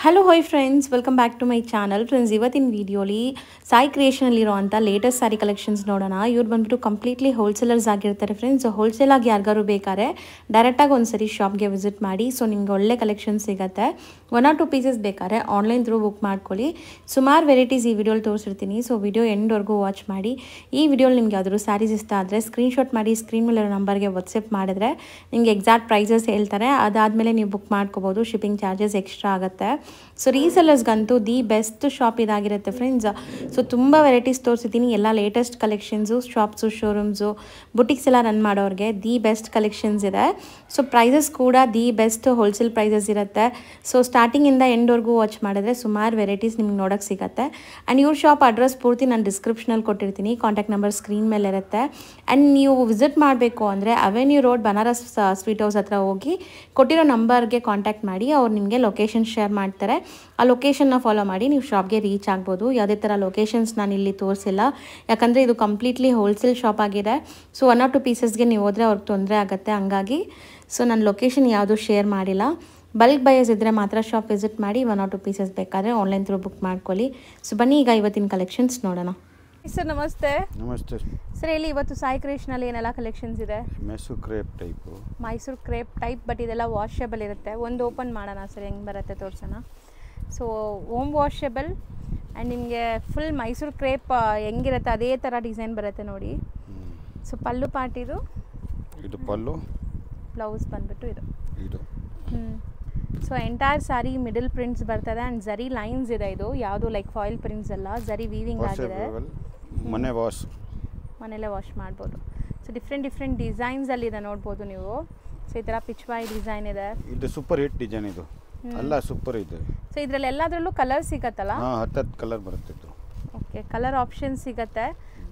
Hello hi friends, welcome back to my channel. Friends, ಇವತ್ತಿನ ವಿಡಿಯೋಲಿ ಸಾಯಿ ಕ್ರಿಯೇಷನಲ್ಲಿರುವಂಥ ಲೇಟೆಸ್ಟ್ ಸ್ಯಾರಿ ಕಲೆಕ್ಷನ್ಸ್ ನೋಡೋಣ. ಇವ್ರು ಬಂದ್ಬಿಟ್ಟು ಕಂಪ್ಲೀಟ್ಲಿ ಹೋಲ್ಸೇಲರ್ಸ್ ಆಗಿರ್ತಾರೆ ಫ್ರೆಂಡ್ಸ್. ಹೋಲ್ಸೇಲಾಗಿ ಯಾರಿಗಾರು ಬೇಕಾದ್ರೆ ಡೈರೆಕ್ಟಾಗಿ ಒಂದ್ಸರಿ ಶಾಪ್ಗೆ ವಿಸಿಟ್ ಮಾಡಿ. ಸೊ ನಿಮ್ಗೆ ಒಳ್ಳೆ ಕಲೆಕ್ಷನ್ ಸಿಗುತ್ತೆ. 1 or 2 ಪೀಸಸ್ ಬೇಕಾದ್ರೆ ಆನ್ಲೈನ್ ಥ್ರೂ ಬುಕ್ ಮಾಡ್ಕೊಳ್ಳಿ. ಸುಮಾರು ವೆರೈಟೀಸ್ ಈ ವಿಡಿಯೋಲಿ ತೋರಿಸಿರ್ತೀನಿ. ಸೊ ವಿಡಿಯೋ ಎಂಡ್ವರೆಗೂ ವಾಚ್ ಮಾಡಿ. ಈ ವಿಡಿಯೋಲಿ ನಿಮ್ಗೆ ಯಾವ್ದಾದ್ರು ಸ್ಯಾರೀಸ್ ಇಷ್ಟ ಆದರೆ ಸ್ಕ್ರೀನ್ಶಾಟ್ ಮಾಡಿ ಸ್ಕ್ರೀನ್ ಮೇಲೆ ನಂಬರ್ಗೆ ವಾಟ್ಸಪ್ ಮಾಡಿದ್ರೆ ನಿಮಗೆ ಎಕ್ಸಾಕ್ಟ್ ಪ್ರೈಸಸ್ ಹೇಳ್ತಾರೆ. ಅದಾದಮೇಲೆ ನೀವು ಬುಕ್ ಮಾಡ್ಕೋಬೋದು. ಶಿಪ್ಪಿಂಗ್ ಚಾರ್ಜಸ್ ಎಕ್ಸ್ಟ್ರಾ ಆಗುತ್ತೆ. ಸೊ ರೀಸೆಲ್ಲರ್ಸ್ಗಂತೂ ದಿ ಬೆಸ್ಟ್ ಶಾಪ್ ಇದಾಗಿರುತ್ತೆ ಫ್ರೆಂಡ್ಸ್. ಸೊ ತುಂಬ ವೆರೈಟೀಸ್ ತೋರಿಸಿದ್ದೀನಿ. ಎಲ್ಲ latest collections, shops, showrooms, boutiques ಎಲ್ಲ ರನ್ ಮಾಡೋರಿಗೆ ದಿ ಬೆಸ್ಟ್ ಕಲೆಕ್ಷನ್ಸ್ ಇದೆ. ಸೊ ಪ್ರೈಸಸ್ ಕೂಡ ದಿ ಬೆಸ್ಟ್ ಹೋಲ್ಸೇಲ್ ಪ್ರೈಸಸ್ ಇರುತ್ತೆ. ಸೊ ಸ್ಟಾರ್ಟಿಂಗಿಂದ ಎಂಡ್ವರೆಗೂ ವಾಚ್ ಮಾಡಿದ್ರೆ ಸುಮಾರು ವೆರೈಟೀಸ್ ನಿಮ್ಗೆ ನೋಡೋಕ್ಕೆ ಸಿಗುತ್ತೆ. ಆ್ಯಂಡ್ ಇವ್ರ ಶಾಪ್ ಅಡ್ರೆಸ್ ಪೂರ್ತಿ ನಾನು ಡಿಸ್ಕ್ರಿಪ್ಷನಲ್ಲಿ ಕೊಟ್ಟಿರ್ತೀನಿ. ಕಾಂಟ್ಯಾಕ್ಟ್ ನಂಬರ್ ಸ್ಕ್ರೀನ್ ಮೇಲೆ ಇರುತ್ತೆ. ಆ್ಯಂಡ್ ನೀವು ವಿಸಿಟ್ ಮಾಡಬೇಕು ಅಂದರೆ avenue road Banaras sweet house ಹತ್ರ ಹೋಗಿ ಕೊಟ್ಟಿರೋ ನಂಬರ್ಗೆ ಕಾಂಟ್ಯಾಕ್ಟ್ ಮಾಡಿ. ಅವ್ರು ನಿಮಗೆ ಲೊಕೇಶನ್ ಶೇರ್ ಮಾಡ್ತಾರೆ. ಆ ಲೊಕೇಶನ್ನ ಫಾಲೋ ಮಾಡಿ ನೀವು ಶಾಪ್ಗೆ ರೀಚ್ ಆಗ್ಬೋದು. ಯಾವುದೇ ಥರ ಲೊಕೇಶನ್ಸ್ ನಾನು ಇಲ್ಲಿ ತೋರಿಸಿಲ್ಲ, ಯಾಕಂದರೆ ಇದು ಕಂಪ್ಲೀಟ್ಲಿ ಹೋಲ್ಸೇಲ್ ಶಾಪ್ ಆಗಿದೆ. ಸೊ 1 or 2 ಪೀಸಸ್ಗೆ ನೀವು ಹೋದರೆ ಅವ್ರಿಗೆ ತೊಂದರೆ ಆಗುತ್ತೆ. ಹಂಗಾಗಿ ಸೊ ನಾನು ಲೊಕೇಶನ್ ಯಾವುದೂ ಶೇರ್ ಮಾಡಿಲ್ಲ. ಬಲ್ಕ್ ಬಯರ್ಸ್ ಇದ್ದರೆ ಮಾತ್ರ ಶಾಪ್ ವಿಸಿಟ್ ಮಾಡಿ. 1 or 2 ಪೀಸಸ್ ಬೇಕಾದರೆ ಆನ್ಲೈನ್ ಥ್ರೂ ಬುಕ್ ಮಾಡ್ಕೊಳ್ಳಿ. ಸೊ ಬನ್ನಿ ಈಗ ಇವತ್ತಿನ ಕಲೆಕ್ಷನ್ಸ್ ನೋಡೋಣ. ಸರ್ ನಮಸ್ತೆ. ನಮಸ್ತೆ ಸರ್ ಹೇಳಿ, ಇವತ್ತು ಸಾಯಿ ಕ್ರಿಯೇಷನಲ್ಲಿ ಏನೆಲ್ಲ ಕಲೆಕ್ಷನ್ಸ್ ಇದೆ? Mysuru crepe type. Mysuru crepe type, but ಇದೆಲ್ಲ ವಾಷೇಬಲ್ ಇರುತ್ತೆ. ಒಂದು ಓಪನ್ ಮಾಡೋಣ ಸರ್, ಹೆಂಗೆ ಬರುತ್ತೆ ತೋರಿಸೋಣ. ಸೊ ಹೋಮ್ ವಾಷೇಬಲ್ ಆ್ಯಂಡ್ ನಿಮಗೆ ಫುಲ್ ಮೈಸೂರು ಕ್ರೇಪ್ ಹೆಂಗಿರುತ್ತೆ ಅದೇ ಥರ ಡಿಸೈನ್ ಬರುತ್ತೆ ನೋಡಿ. ಸೊ ಪಲ್ಲು ಪಾಟಿದು, ಇದು ಪಲ್ಲು, ಬ್ಲೌಸ್ ಬಂದುಬಿಟ್ಟು ಇದು. ಇದು ಸೊ ಎಂಟೈರ್ ಸಾರಿ ಮಿಡಲ್ ಪ್ರಿಂಟ್ಸ್ ಬರ್ತದೆ ಆ್ಯಂಡ್ ಝರಿ ಲೈನ್ಸ್ ಇದೆ. ಇದು ಯಾವುದು ಲೈಕ್ ಫಾಯಿಲ್ ಪ್ರಿಂಟ್ಸ್ ಅಲ್ಲ, ಝರಿ ವೀವಿಂಗ್ ಆಗಿದೆ. ಮನೇಲೆ ವಾಶ್ ಮಾಡ್ಬೋದು. ಸೊ ಡಿಫ್ರೆಂಟ್ ಡಿಸೈನ್ಸಲ್ಲಿದೆ ನೋಡ್ಬೋದು ನೀವು. ಸೊ ಈ ಥರ ಪಿಚ್ವಾಯಿ ಡಿಸೈನ್ ಇದೆ. ಇದು ಸೂಪರ್ ಹಿಟ್ ಡಿಸೈನ್. ಇದು ಅಲ್ಲ ಸೂಪರ್ ಇದೆ. ಸೊ ಇದರಲ್ಲಿ ಎಲ್ಲದರಲ್ಲೂ ಕಲರ್ ಸಿಗತ್ತಲ್ಲ? 10 ಕಲರ್ ಬರುತ್ತೆ. ಓಕೆ, ಕಲರ್ ಆಪ್ಷನ್ ಸಿಗುತ್ತೆ.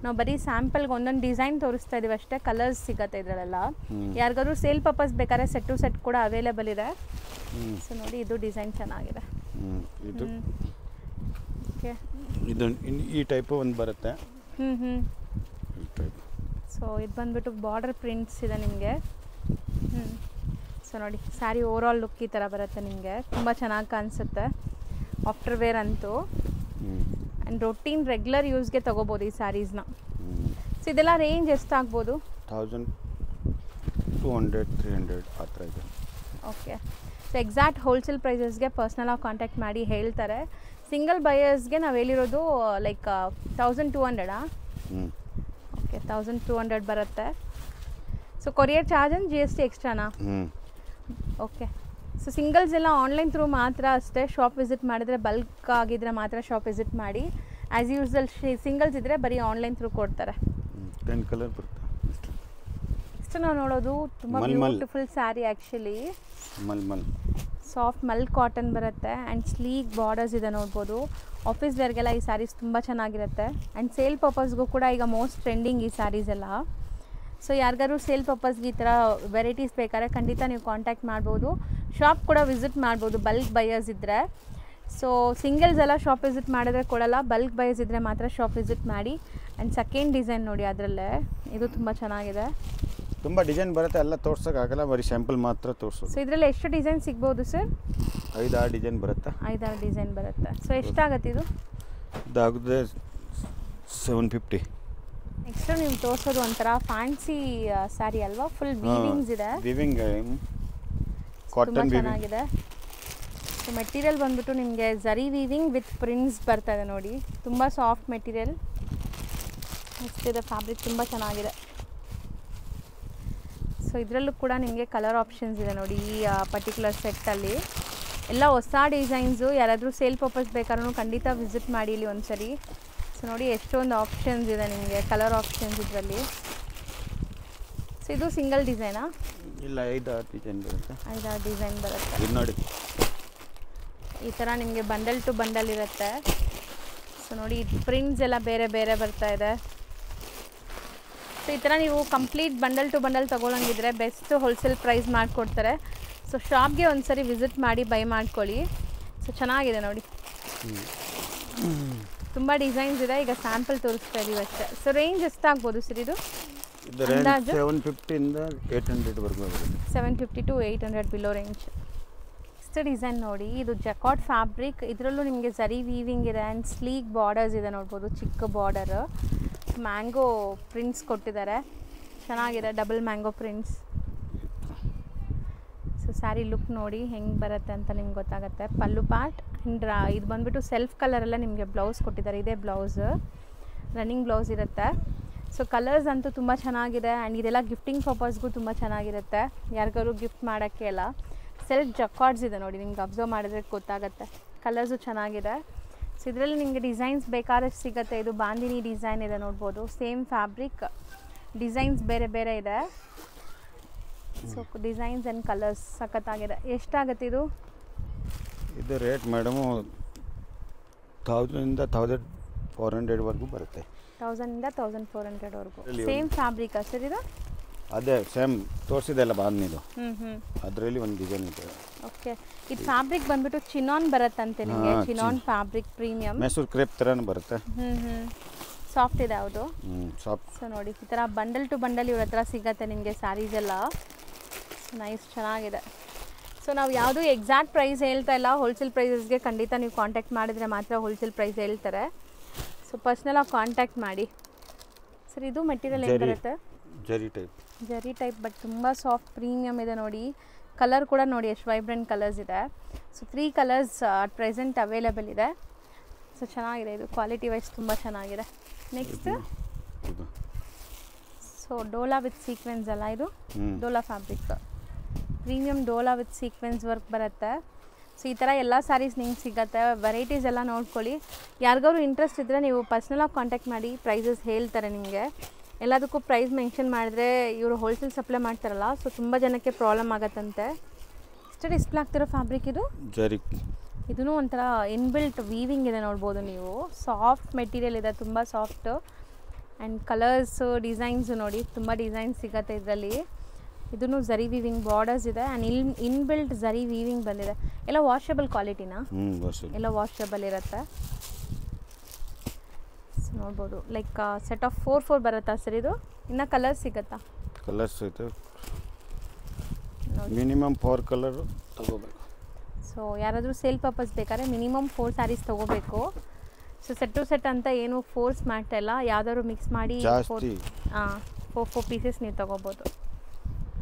ನಾವು ಬರೀ ಸ್ಯಾಂಪಲ್ಗೆ ಒಂದೊಂದು ಡಿಸೈನ್ ತೋರಿಸ್ತಾ ಇದೀವಿ ಅಷ್ಟೇ. ಕಲರ್ಸ್ ಸಿಗುತ್ತೆ ಇದರಲ್ಲೆಲ್ಲ. ಯಾರಿಗಾದ್ರು ಸೇಲ್ ಪರ್ಪಸ್ ಬೇಕಾದ್ರೆ ಸೆಟ್ ಕೂಡ ಅವೈಲೇಬಲ್ ಇದೆ. ಸೊ ನೋಡಿ, ಇದು ಡಿಸೈನ್ ಚೆನ್ನಾಗಿದೆ. ಇದು ಓಕೆ, ಇದು ಈ ಟೈಪು ಒಂದು ಬರುತ್ತೆ. ಈ ಟೈಪ್. ಸೊ ಇದು ಬಂದುಬಿಟ್ಟು ಬಾರ್ಡರ್ ಪ್ರಿಂಟ್ಸ್ ಇದೆ ನಿಮಗೆ. ಸೊ ನೋಡಿ, ಸ್ಯಾರಿ ಓವರ್ ಆಲ್ ಲುಕ್ ಈ ಥರ ಬರುತ್ತೆ ನಿಮಗೆ. ತುಂಬ ಚೆನ್ನಾಗಿ ಕಾಣಿಸುತ್ತೆ ಆಫ್ಟರ್ ವೇರ್ ಅಂತೂ. ಆ್ಯಂಡ್ ರೊಟೀನ್ ರೆಗ್ಯುಲರ್ ಯೂಸ್ಗೆ ತೊಗೋಬೋದು ಈ ಸ್ಯಾರೀಸ್ನ. ಸೊ ಇದೆಲ್ಲ ರೇಂಜ್ ಎಷ್ಟಾಗ್ಬೋದು? 1200-300 ಆ ಥರ ಇದೆ. ಓಕೆ. ಸೊ ಎಕ್ಸಾಕ್ಟ್ ಹೋಲ್ಸೇಲ್ ಪ್ರೈಸಸ್ಗೆ ಪರ್ಸ್ನಲಾಗಿ ಕಾಂಟ್ಯಾಕ್ಟ್ ಮಾಡಿ ಹೇಳ್ತಾರೆ. ಸಿಂಗಲ್ ಬಯರ್ಸ್ಗೆ ನಾವು ಹೇಳಿರೋದು ಲೈಕ್ 1200. ಓಕೆ, 1200 ಬರುತ್ತೆ. So courier charge and GST ಎಕ್ಸ್ಟ್ರಾನಾ? ಓಕೆ. ಸೊ ಸಿಂಗಲ್ಸ್ ಎಲ್ಲ ಆನ್ಲೈನ್ ಥ್ರೂ ಮಾತ್ರ ಅಷ್ಟೇ. ಶಾಪ್ ವಿಸಿಟ್ ಮಾಡಿದ್ರೆ ಬಲ್ಕ್ ಆಗಿದ್ರೆ ಮಾತ್ರ ಶಾಪ್ ವಿಸಿಟ್ ಮಾಡಿ. ಆ್ಯಸ್ ಯೂಸ್ವಲ್ ಸಿಂಗಲ್ಸ್ ಇದ್ದರೆ ಬರೀ ಆನ್ಲೈನ್ ಥ್ರೂ ಕೊಡ್ತಾರೆ. 10 ಕಲರ್ ಬರುತ್ತೆ. ಇಷ್ಟು ನಾವು ನೋಡೋದು ತುಂಬ ಬ್ಯೂಟಿಫುಲ್ ಸ್ಯಾರಿ ಆ್ಯಕ್ಚುಲಿ. ಸಾಫ್ಟ್ ಮಲ್ ಕಾಟನ್ ಬರುತ್ತೆ ಆ್ಯಂಡ್ ಸ್ಲೀಕ್ ಬಾರ್ಡರ್ಸ್ ಇದೆ ನೋಡ್ಬೋದು. ಆಫೀಸ್ ವೇರ್ಗೆಲ್ಲ ಈ ಸ್ಯಾರೀಸ್ ತುಂಬ ಚೆನ್ನಾಗಿರುತ್ತೆ. ಆ್ಯಂಡ್ ಸೇಲ್ ಪರ್ಪಸ್ಗೂ ಕೂಡ ಈಗ ಮೋಸ್ಟ್ ಟ್ರೆಂಡಿಂಗ್ ಈ ಸ್ಯಾರೀಸ್ ಎಲ್ಲ. ಸೊ ಯಾರಿಗಾರು ಸೇಲ್ ಪರ್ಪಸ್ಗೆ ಈ ಥರ ವೆರೈಟೀಸ್ ಬೇಕಾದ್ರೆ ಖಂಡಿತ ನೀವು ಕಾಂಟ್ಯಾಕ್ಟ್ ಮಾಡ್ಬೋದು. ಶಾಪ್ ಕೂಡ ವಿಸಿಟ್ ಮಾಡ್ಬೋದು ಬಲ್ಕ್ ಬಯರ್ಸ್ ಇದ್ದರೆ. ಸೊ ಸಿಂಗಲ್ಸ್ ಎಲ್ಲ ಶಾಪ್ ವಿಸಿಟ್ ಮಾಡಿದ್ರೆ ಕೊಡಲ್ಲ. ಬಲ್ಕ್ ಬಯರ್ಸ್ ಇದ್ದರೆ ಮಾತ್ರ ಶಾಪ್ ವಿಸಿಟ್ ಮಾಡಿ. ಆ್ಯಂಡ್ ಸೆಕೆಂಡ್ ಡಿಸೈನ್ ನೋಡಿ, ಅದರಲ್ಲೇ ಇದು ತುಂಬ ಚೆನ್ನಾಗಿದೆ. ತುಂಬ ಡಿಸೈನ್ ಬರುತ್ತೆ, ಎಲ್ಲ ತೋರ್ಸೋಕ್ಕಾಗಲ್ಲ, ಬರೀ ಸ್ಯಾಂಪಲ್ ಮಾತ್ರ ತೋರಿಸೋದು. ಸೊ ಇದರಲ್ಲಿ ಎಷ್ಟು ಡಿಸೈನ್ ಸಿಗ್ಬೋದು ಸರ್? 5-6 ಡಿಸೈನ್ ಬರುತ್ತೆ. 5-6 ಡಿಸೈನ್ ಬರುತ್ತೆ. ಸೊ ಎಷ್ಟಾಗತ್ತೆ ಇದು? ಇದಾಗುತ್ತೆ 750. ನೆಕ್ಸ್ಟ್ ನೀವು ತೋರಿಸೋದು ಒಂಥರ ಫ್ಯಾನ್ಸಿ ಸ್ಯಾರಿ ಅಲ್ವಾ? ಫುಲ್ ವೀವಿಂಗ್ಸ್ ಇದೆ. ವೀವಿಂಗ್ ಕಾಟನ್ ಚೆನ್ನಾಗಿದೆ. ಸೊ ಮೆಟೀರಿಯಲ್ ಬಂದ್ಬಿಟ್ಟು ನಿಮಗೆ ಝರಿ ವೀವಿಂಗ್ ವಿತ್ ಪ್ರಿಂಟ್ಸ್ ಬರ್ತಾ ಇದೆ ನೋಡಿ. ತುಂಬ ಸಾಫ್ಟ್ ಮೆಟೀರಿಯಲ್. ನೆಕ್ಸ್ಟ್ ಇದೆ ಫ್ಯಾಬ್ರಿಕ್ ತುಂಬ ಚೆನ್ನಾಗಿದೆ. ಸೊ ಇದರಲ್ಲೂ ಕೂಡ ನಿಮಗೆ ಕಲರ್ ಆಪ್ಷನ್ಸ್ ಇದೆ ನೋಡಿ. ಈ ಪರ್ಟಿಕ್ಯುಲರ್ ಸೆಟ್ಟಲ್ಲಿ ಎಲ್ಲ ಹೊಸ ಡಿಸೈನ್ಸು. ಯಾರಾದರೂ ಸೇಲ್ ಪರ್ಪಸ್ ಬೇಕಾದ್ರೂ ಖಂಡಿತ ವಿಸಿಟ್ ಮಾಡಿ ಇಲ್ಲಿ ಒಂದ್ಸರಿ. ಸೊ ನೋಡಿ, ಎಷ್ಟೊಂದು ಆಪ್ಷನ್ಸ್ ಇದೆ ನಿಮಗೆ, ಕಲರ್ ಆಪ್ಷನ್ಸ್ ಇದರಲ್ಲಿ. ಸೊ ಇದು ಸಿಂಗಲ್ ಡಿಸೈನಾ? ಇಲ್ಲ, 5-6 ಡಿಸೈನ್ ಬರುತ್ತೆ. 5-6 ಡಿಸೈನ್ ಬರುತ್ತೆ. ಇದು ನೋಡಿ, ಈ ಥರ ನಿಮಗೆ ಬಂಡಲ್ ಟು ಬಂಡಲ್ ಇರುತ್ತೆ. ಸೊ ನೋಡಿ, ಪ್ರಿಂಟ್ಸ್ ಎಲ್ಲ ಬೇರೆ ಬೇರೆ ಬರ್ತಾ ಇದೆ. ಸೊ ಈ ಥರ ನೀವು ಕಂಪ್ಲೀಟ್ ಬಂಡಲ್ ಟು ಬಂಡಲ್ ತೊಗೊಳಂಗಿದ್ರೆ ಬೆಸ್ಟ್ ಹೋಲ್ಸೇಲ್ ಪ್ರೈಸ್ ಮಾಡಿಕೊಡ್ತಾರೆ. ಸೊ ಶಾಪ್ಗೆ ಒಂದು ಸರಿ ವಿಸಿಟ್ ಮಾಡಿ ಬೈ ಮಾಡ್ಕೊಳ್ಳಿ. ಸೊ ಚೆನ್ನಾಗಿದೆ ನೋಡಿ, ತುಂಬ ಡಿಸೈನ್ಸ್ ಇದೆ. ಈಗ ಸ್ಯಾಂಪಲ್ ತೋರಿಸ್ತಾ ಇದ್ದೀವಿ ಅಷ್ಟೇ. ಸೊ ರೇಂಜ್ ಎಷ್ಟಾಗ್ಬೋದು ಸರ್ ಇದು? 750 ಇಂದ 800 ವರೆಗೂ ಬರುತ್ತೆ. 750 to 800 below range. Next design ನೋಡಿ, ಇದು ಜಕಾರ್ಡ್ ಫ್ಯಾಬ್ರಿಕ್, ಇದರಲ್ಲೂ ನಿಮಗೆ ಝರಿ ವೀವಿಂಗ್ ಇದೆ ಆ್ಯಂಡ್ ಸ್ಲೀಕ್ ಬಾರ್ಡರ್ಸ್ ಇದೆ ನೋಡ್ಬೋದು, ಚಿಕ್ಕ ಬಾರ್ಡರ್. ಮ್ಯಾಂಗೋ ಪ್ರಿಂಟ್ಸ್ ಕೊಟ್ಟಿದ್ದಾರೆ, ಚೆನ್ನಾಗಿದೆ, double mango prints. So sari look ನೋಡಿ ಹೆಂಗೆ ಬರುತ್ತೆ ಅಂತ ನಿಮ್ಗೆ ಗೊತ್ತಾಗುತ್ತೆ. ಪಲ್ಲು ಪಾರ್ಟ್ ಆ್ಯಂಡ್ ಇದು ಬಂದುಬಿಟ್ಟು ಸೆಲ್ಫ್ ಕಲರೆಲ್ಲ ನಿಮಗೆ ಬ್ಲೌಸ್ ಕೊಟ್ಟಿದ್ದಾರೆ, ಇದೇ ಬ್ಲೌಸ್, ರನ್ನಿಂಗ್ ಬ್ಲೌಸ್ ಇರುತ್ತೆ. ಸೊ ಕಲರ್ಸ್ ಅಂತೂ ತುಂಬ ಚೆನ್ನಾಗಿದೆ ಆ್ಯಂಡ್ ಇದೆಲ್ಲ ಗಿಫ್ಟಿಂಗ್ ಪರ್ಪಸ್ಗೂ ತುಂಬ ಚೆನ್ನಾಗಿರುತ್ತೆ, ಯಾರಿಗಾರು ಗಿಫ್ಟ್ ಮಾಡೋಕ್ಕೆ ಎಲ್ಲ. ಸೆಲ್ಫ್ ಜಕಾರ್ಡ್ಸ್ ಇದೆ ನೋಡಿ, ನಿಮ್ಗೆ ಅಬ್ಸರ್ವ್ ಮಾಡಿದ್ರೆ ಗೊತ್ತಾಗುತ್ತೆ. ಕಲರ್ಸು ಚೆನ್ನಾಗಿದೆ. ಸೊ ಇದರಲ್ಲಿ ನಿಮಗೆ ಡಿಸೈನ್ಸ್ ಬೇಕಾದಷ್ಟು ಸಿಗುತ್ತೆ. ಇದು ಬಾಂದಿನಿ ಡಿಸೈನ್ ಇದೆ ನೋಡ್ಬೋದು, ಸೇಮ್ ಫ್ಯಾಬ್ರಿಕ್, ಡಿಸೈನ್ಸ್ ಬೇರೆ ಬೇರೆ ಇದೆ. ಸೊ ಡಿಸೈನ್ಸ್ ಆ್ಯಂಡ್ ಕಲರ್ಸ್ ಸಖತ್ತಾಗಿದೆ. ಎಷ್ಟಾಗುತ್ತೆ ಇದು? ಇದು ರೇಟ್ ಮೇಡಮು 1000 1400ವರೆಗೂ ಬರುತ್ತೆ. 1000 1400ವರೆಗೂ. ಸೇಮ್ ಫ್ಯಾಬ್ರಿಕಾ ಸರ್ ಇದು? ಅದೇ ಸೇಮ್ ತೋರಿಸಿದೆಲ್ಲ ಬಾಂದಿನಿದು, ಅದರಲ್ಲಿ ಒಂದು ಡಿಸೈನ್ ಇದೆ. ಓಕೆ, ಇದು ಫ್ಯಾಬ್ರಿಕ್ ಬಂದ್ಬಿಟ್ಟು ಚಿನಾನ್ ಬರುತ್ತಂತೆ ನಿಮಗೆ, chinon fabric premium, Mysuru crepe ಥರನೂ ಬರುತ್ತೆ. ಸಾಫ್ಟ್ ಇದೆ ಹೌದು. ಸಾಫ್ಟ್. ಸೊ ನೋಡಿ, ಈ ಥರ ಬಂಡಲ್ ಟು ಬಂಡಲ್ ಇವ್ರ ಹತ್ರ ಸಿಗುತ್ತೆ ನಿಮಗೆ ಸ್ಯಾರೀಸ್ ಎಲ್ಲ. ನೈಸ್, ಚೆನ್ನಾಗಿದೆ. ಸೊ ನಾವು ಯಾವುದೂ ಎಕ್ಸಾಕ್ಟ್ ಪ್ರೈಸ್ ಹೇಳ್ತಾ ಇಲ್ಲ, ಹೋಲ್ಸೇಲ್ ಪ್ರೈಸಸ್ಗೆ ಖಂಡಿತ ನೀವು ಕಾಂಟ್ಯಾಕ್ಟ್ ಮಾಡಿದರೆ ಮಾತ್ರ ಹೋಲ್ಸೇಲ್ ಪ್ರೈಸ್ ಹೇಳ್ತಾರೆ. ಸೊ ಪರ್ಸ್ನಲಾಗಿ ಕಾಂಟ್ಯಾಕ್ಟ್ ಮಾಡಿ. ಸರ್ ಇದು ಮೆಟೀರಿಯಲ್ ಏನು ಬರುತ್ತೆ? ಜರಿ ಟೈಪ್ ಬಟ್ ತುಂಬ ಸಾಫ್ಟ್ ಪ್ರೀಮಿಯಮ್ ಇದೆ ನೋಡಿ. ಕಲರ್ ಕೂಡ ನೋಡಿ ಎಷ್ಟು ವೈಬ್ರೆಂಟ್ ಕಲರ್ಸ್ ಇದೆ. So 3 colours at present available ಇದೆ. ಸೊ ಚೆನ್ನಾಗಿದೆ, ಇದು ಕ್ವಾಲಿಟಿ ವೈಸ್ ತುಂಬ ಚೆನ್ನಾಗಿದೆ. Next so Dhola with sequence ಅಲ್ಲ ಇದು? Dhola fabric premium Dhola with sequence work ಬರುತ್ತೆ. ಸೊ ಈ ಥರ ಎಲ್ಲ ಸ್ಯಾರೀಸ್ ನಿಮ್ಗೆ ಸಿಗುತ್ತೆ. ವೆರೈಟೀಸ್ ಎಲ್ಲ ನೋಡ್ಕೊಳ್ಳಿ. ಯಾರಿಗಾದ್ರು ಇಂಟ್ರೆಸ್ಟ್ ಇದ್ದರೆ ನೀವು ಪರ್ಸ್ನಲಾಗಿ ಕಾಂಟ್ಯಾಕ್ಟ್ ಮಾಡಿ, ಪ್ರೈಸಸ್ ಹೇಳ್ತಾರೆ ನಿಮಗೆ. ಎಲ್ಲದಕ್ಕೂ ಪ್ರೈಸ್ ಮೆನ್ಷನ್ ಮಾಡಿದ್ರೆ ಇವರು ಹೋಲ್ಸೇಲ್ ಸಪ್ಲೈ ಮಾಡ್ತಾರಲ್ಲ, ಸೊ ತುಂಬ ಜನಕ್ಕೆ ಪ್ರಾಬ್ಲಮ್ ಆಗತ್ತಂತೆ. ಇಷ್ಟು ಡಿಸ್ಪ್ಲೇ ಆಗ್ತಿರೋ ಫ್ಯಾಬ್ರಿಕ್ ಇದು ಜರಿ. ಇದೂ ಒಂಥರ ಇನ್ಬಿಲ್ಟ್ ವೀವಿಂಗ್ ಇದೆ ನೋಡ್ಬೋದು ನೀವು. ಸಾಫ್ಟ್ ಮೆಟೀರಿಯಲ್ ಇದೆ, ತುಂಬ ಸಾಫ್ಟ್. ಆ್ಯಂಡ್ ಕಲರ್ಸು ಡಿಸೈನ್ಸು ನೋಡಿ, ತುಂಬ ಡಿಸೈನ್ಸ್ ಸಿಗುತ್ತೆ ಇದರಲ್ಲಿ. ಇದೂ ಝರಿ ವೀವಿಂಗ್ ಬಾರ್ಡರ್ಸ್ ಇದೆ ಆ್ಯಂಡ್ ಇನ್ಬಿಲ್ಟ್ ಝರಿ ವೀವಿಂಗ್ ಬಂದಿದೆ. ಎಲ್ಲ ವಾಷಬಲ್ ಕ್ವಾಲಿಟಿನಾ? ಎಲ್ಲ ವಾಷಬಲ್ ಇರುತ್ತೆ. ನೋಡ್ಬೋದು, ಲೈಕ್ ಸೆಟ್ ಆಫ್ 4 ಬರುತ್ತಾ ಸರ್ ಇದು? ಇನ್ನು ಕಲರ್ಸ್ ಸಿಗುತ್ತಾ? ಕಲರ್ಸ್ ಐತೆ, ಮಿನಿಮಮ್ 4 ಕಲರ್ ತಗೋಬೇಕು. ಸೊ ಯಾರಾದರೂ ಸೇಲ್ ಪರ್ಪಸ್ ಬೇಕಾದ್ರೆ ಮಿನಿಮಮ್ 4 ಸ್ಯಾರೀಸ್ ತೊಗೋಬೇಕು. ಸೊ ಸೆಟ್ ಟು ಸೆಟ್ ಅಂತ ಏನು ಫೋರ್ಸ್ ಮಾಡ್ತಾ ಇಲ್ಲ, ಯಾವ್ದಾದ್ರು ಮಿಕ್ಸ್ ಮಾಡಿ 4 ಪೀಸಸ್ ನೀವು ತೊಗೋಬೋದು.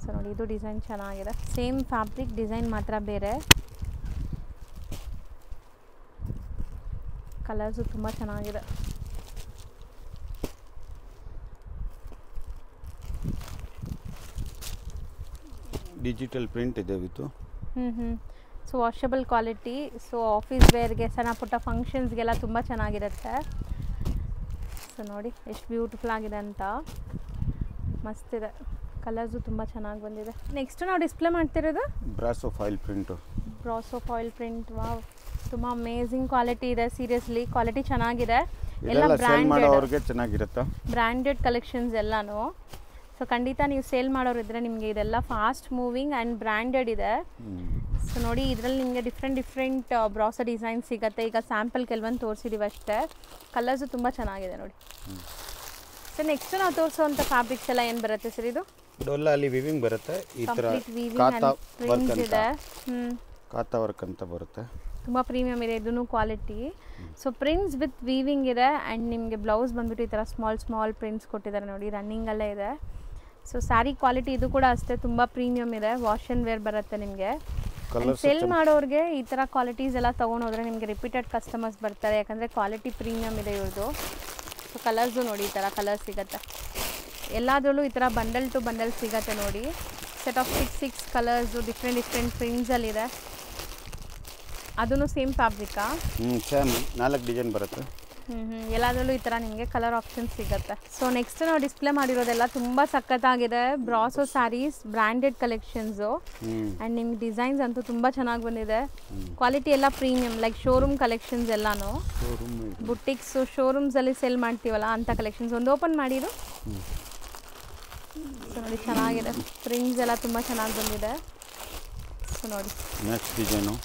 ಸೊ ನೋಡಿ, ಇದು ಡಿಸೈನ್ ಚೆನ್ನಾಗಿದೆ, ಸೇಮ್ ಫ್ಯಾಬ್ರಿಕ್, ಡಿಸೈನ್ ಮಾತ್ರ ಬೇರೆ. ಕಲರ್ಸು ತುಂಬ ಚೆನ್ನಾಗಿದೆ. ಡಿಜಿಟಲ್ ಪ್ರಿಂಟ್ ಇದೆ ವಿತ್ತು. So washable quality. So office ವೇರ್ಗೆ, ಸಣ್ಣ ಪುಟ್ಟ ಫಂಕ್ಷನ್ಸ್ಗೆಲ್ಲ ತುಂಬ ಚೆನ್ನಾಗಿರುತ್ತೆ. ಸೊ ನೋಡಿ ಎಷ್ಟು ಬ್ಯೂಟಿಫುಲ್ ಆಗಿದೆ ಅಂತ, ಮಸ್ತಿದೆ. ಕಲರ್ಸು ತುಂಬ ಚೆನ್ನಾಗಿ ಬಂದಿದೆ. ನೆಕ್ಸ್ಟ್ ನಾವು ಡಿಸ್ಪ್ಲೇ ಮಾಡ್ತಿರೋದು brasso foil print. Brasso foil print, wow, ತುಂಬ ಅಮೇಝಿಂಗ್ ಕ್ವಾಲಿಟಿ ಇದೆ. ಸೀರಿಯಸ್ಲಿ ಕ್ವಾಲಿಟಿ ಚೆನ್ನಾಗಿದೆ. ಎಲ್ಲ ಬ್ರ್ಯಾಂಡೆಡ್, ಚೆನ್ನಾಗಿರುತ್ತೆ, ಬ್ರ್ಯಾಂಡೆಡ್ ಕಲೆಕ್ಷನ್ಸ್ ಎಲ್ಲನೂ. ಸೊ ಖಂಡಿತ ನೀವು ಸೇಲ್ ಮಾಡೋರಿದ್ರೆ ನಿಮಗೆ ಇದೆಲ್ಲ ಫಾಸ್ಟ್ ಮೂವಿಂಗ್ ಆ್ಯಂಡ್ ಬ್ರ್ಯಾಂಡೆಡ್ ಇದೆ. ಸೊ ನೋಡಿ, ಇದರಲ್ಲಿ ನಿಮಗೆ ಡಿಫ್ರೆಂಟ್ ಬ್ರಾಸೋ ಡಿಸೈನ್ ಸಿಗುತ್ತೆ. ಈಗ ಸ್ಯಾಂಪಲ್ ಕೆಲವೊಂದು ತೋರಿಸಿದ್ದೀವಿ ಅಷ್ಟೇ. ಕಲರ್ಸು ತುಂಬ ಚೆನ್ನಾಗಿದೆ ನೋಡಿ. ಸೊ ನೆಕ್ಸ್ಟ್ ನಾವು ತೋರಿಸೋವಂಥ ಫ್ಯಾಬ್ರಿಕ್ಸ್ ಎಲ್ಲ ಏನು ಬರುತ್ತೆ ಸರ್? ಇದು ಡೋಲಾ ಅಲ್ಲಿ ವಿವಿಂಗ್ ಬರುತ್ತೆ, ಈ ಥರ ಇದೆ. ಕಾತಾ ವರ್ಕ್ ಅಂತ ಬರುತ್ತೆ, ತುಂಬ ಪ್ರೀಮಿಯಮ್ ಇದೆ. ಇದೂ quality. So prints with weaving ಇದೆ ಆ್ಯಂಡ್ ನಿಮಗೆ ಬ್ಲೌಸ್ ಬಂದುಬಿಟ್ಟು ಈ ಥರ ಸ್ಮಾಲ್ ಪ್ರಿಂಟ್ಸ್ ಕೊಟ್ಟಿದ್ದಾರೆ ನೋಡಿ, ರನ್ನಿಂಗಲ್ಲೇ ಇದೆ. ಸೊ ಸ್ಯಾರಿ ಕ್ವಾಲಿಟಿ ಇದು ಕೂಡ ಅಷ್ಟೇ, ತುಂಬ ಪ್ರೀಮಿಯಮ್ ಇದೆ. ವಾಶ್ ಆ್ಯಂಡ್ ವೇರ್ ಬರುತ್ತೆ ನಿಮಗೆ. ಸೇಲ್ ಮಾಡೋರಿಗೆ ಈ ಥರ ಕ್ವಾಲಿಟೀಸ್ ಎಲ್ಲ ತೊಗೊಂಡೋದ್ರೆ ನಿಮಗೆ ರಿಪೀಟೆಡ್ ಕಸ್ಟಮರ್ಸ್ ಬರ್ತಾರೆ, ಯಾಕಂದರೆ ಕ್ವಾಲಿಟಿ ಪ್ರೀಮಿಯಮ್ ಇದೆ ಇವ್ರದ್ದು. ಸೊ ಕಲರ್ಸು ನೋಡಿ, ಈ ಥರ ಕಲರ್ ಸಿಗುತ್ತೆ. ಎಲ್ಲದರಲ್ಲೂ ಈ ಥರ ಬಂಡಲ್ ಟು ಬಂಡಲ್ ಸಿಗುತ್ತೆ ನೋಡಿ. ಸೆಟ್ ಆಫ್ 6 ಕಲರ್ಸು ಡಿಫ್ರೆಂಟ್ ಪ್ರಿಂಟ್ಸಲ್ಲಿದೆ. ಅದೂ ಸೇಮ್ ಫ್ಯಾಬ್ರಿಕಾ? ಸೇಮ್ 4 ಡಿಸೈನ್ ಬರುತ್ತೆ. ಎಲ್ಲದರಲ್ಲೂ ಈ ಥರ ನಿಮಗೆ ಕಲರ್ ಆಪ್ಷನ್ಸ್ ಸಿಗುತ್ತೆ. ಸೊ ನೆಕ್ಸ್ಟ್ ನಾವು ಡಿಸ್ಪ್ಲೇ ಮಾಡಿರೋದೆಲ್ಲ ತುಂಬ ಸಖತ್ತಾಗಿದೆ. Brasso saris, branded collections and ನಿಮ್ಗೆ ಡಿಸೈನ್ಸ್ ಅಂತೂ ತುಂಬ ಚೆನ್ನಾಗಿ ಬಂದಿದೆ. ಕ್ವಾಲಿಟಿ ಎಲ್ಲ ಪ್ರೀಮಿಯಮ್, ಲೈಕ್ ಶೋರೂಮ್ ಕಲೆಕ್ಷನ್ಸ್ ಎಲ್ಲನೂ. ಬುಟ್ಟಿಕ್ಸು, ಶೋರೂಮ್ಸಲ್ಲಿ ಸೆಲ್ ಮಾಡ್ತೀವಲ್ಲ ಅಂಥ ಕಲೆಕ್ಷನ್ಸ್. ಒಂದು ಓಪನ್ ಮಾಡಿದ್ದು ಸೊ ನೋಡಿ, ಚೆನ್ನಾಗಿದೆ. ಪ್ರಿಂಟ್ಸ್ ಎಲ್ಲ ತುಂಬ ಚೆನ್ನಾಗಿ ಬಂದಿದೆ. ಸೊ ನೋಡಿ ನೆಕ್ಸ್ಟ್ ಡಿಸೈನು.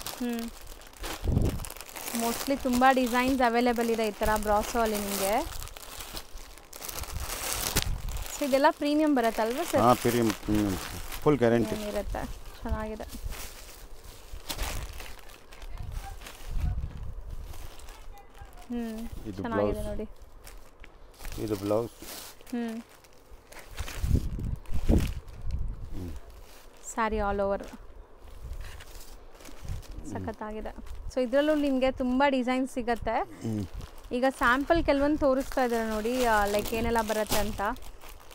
ಮೋಸ್ಟ್ಲಿ ತುಂಬ ಡಿಸೈನ್ಸ್ ಅವೈಲೇಬಲ್ ಇದೆ ಈ ಥರ ಬ್ರಾಸೋ ಅಲ್ಲಿ ನಿಮಗೆ. ಸೊ ಇದೆಲ್ಲ ಪ್ರೀಮಿಯಮ್ ಬರುತ್ತಲ್ವ ಸರ್? ಪ್ರೀಮಿಯಮ್, ಫುಲ್ ಗ್ಯಾರಂಟಿ ಇರುತ್ತೆ. ಚೆನ್ನಾಗಿದೆ. ಇದು ಚೆನ್ನಾಗಿದೆ ಬ್ಲೌಸ್. ನೋಡಿ. ಇದು ಬ್ಲೌಸ್. ಸ್ಯಾರಿ ಆಲ್ ಓವರ್ ಸಖತ್ತಾಗಿದೆ. ಸೊ ಇದರಲ್ಲೂ ನಿಮಗೆ ತುಂಬ ಡಿಸೈನ್ಸ್ ಸಿಗುತ್ತೆ. ಈಗ ಸ್ಯಾಂಪಲ್ ಕೆಲವೊಂದು ತೋರಿಸ್ತಾ ಇದ್ದಾರೆ ನೋಡಿ, ಲೈಕ್ ಏನೆಲ್ಲ ಬರುತ್ತೆ ಅಂತ.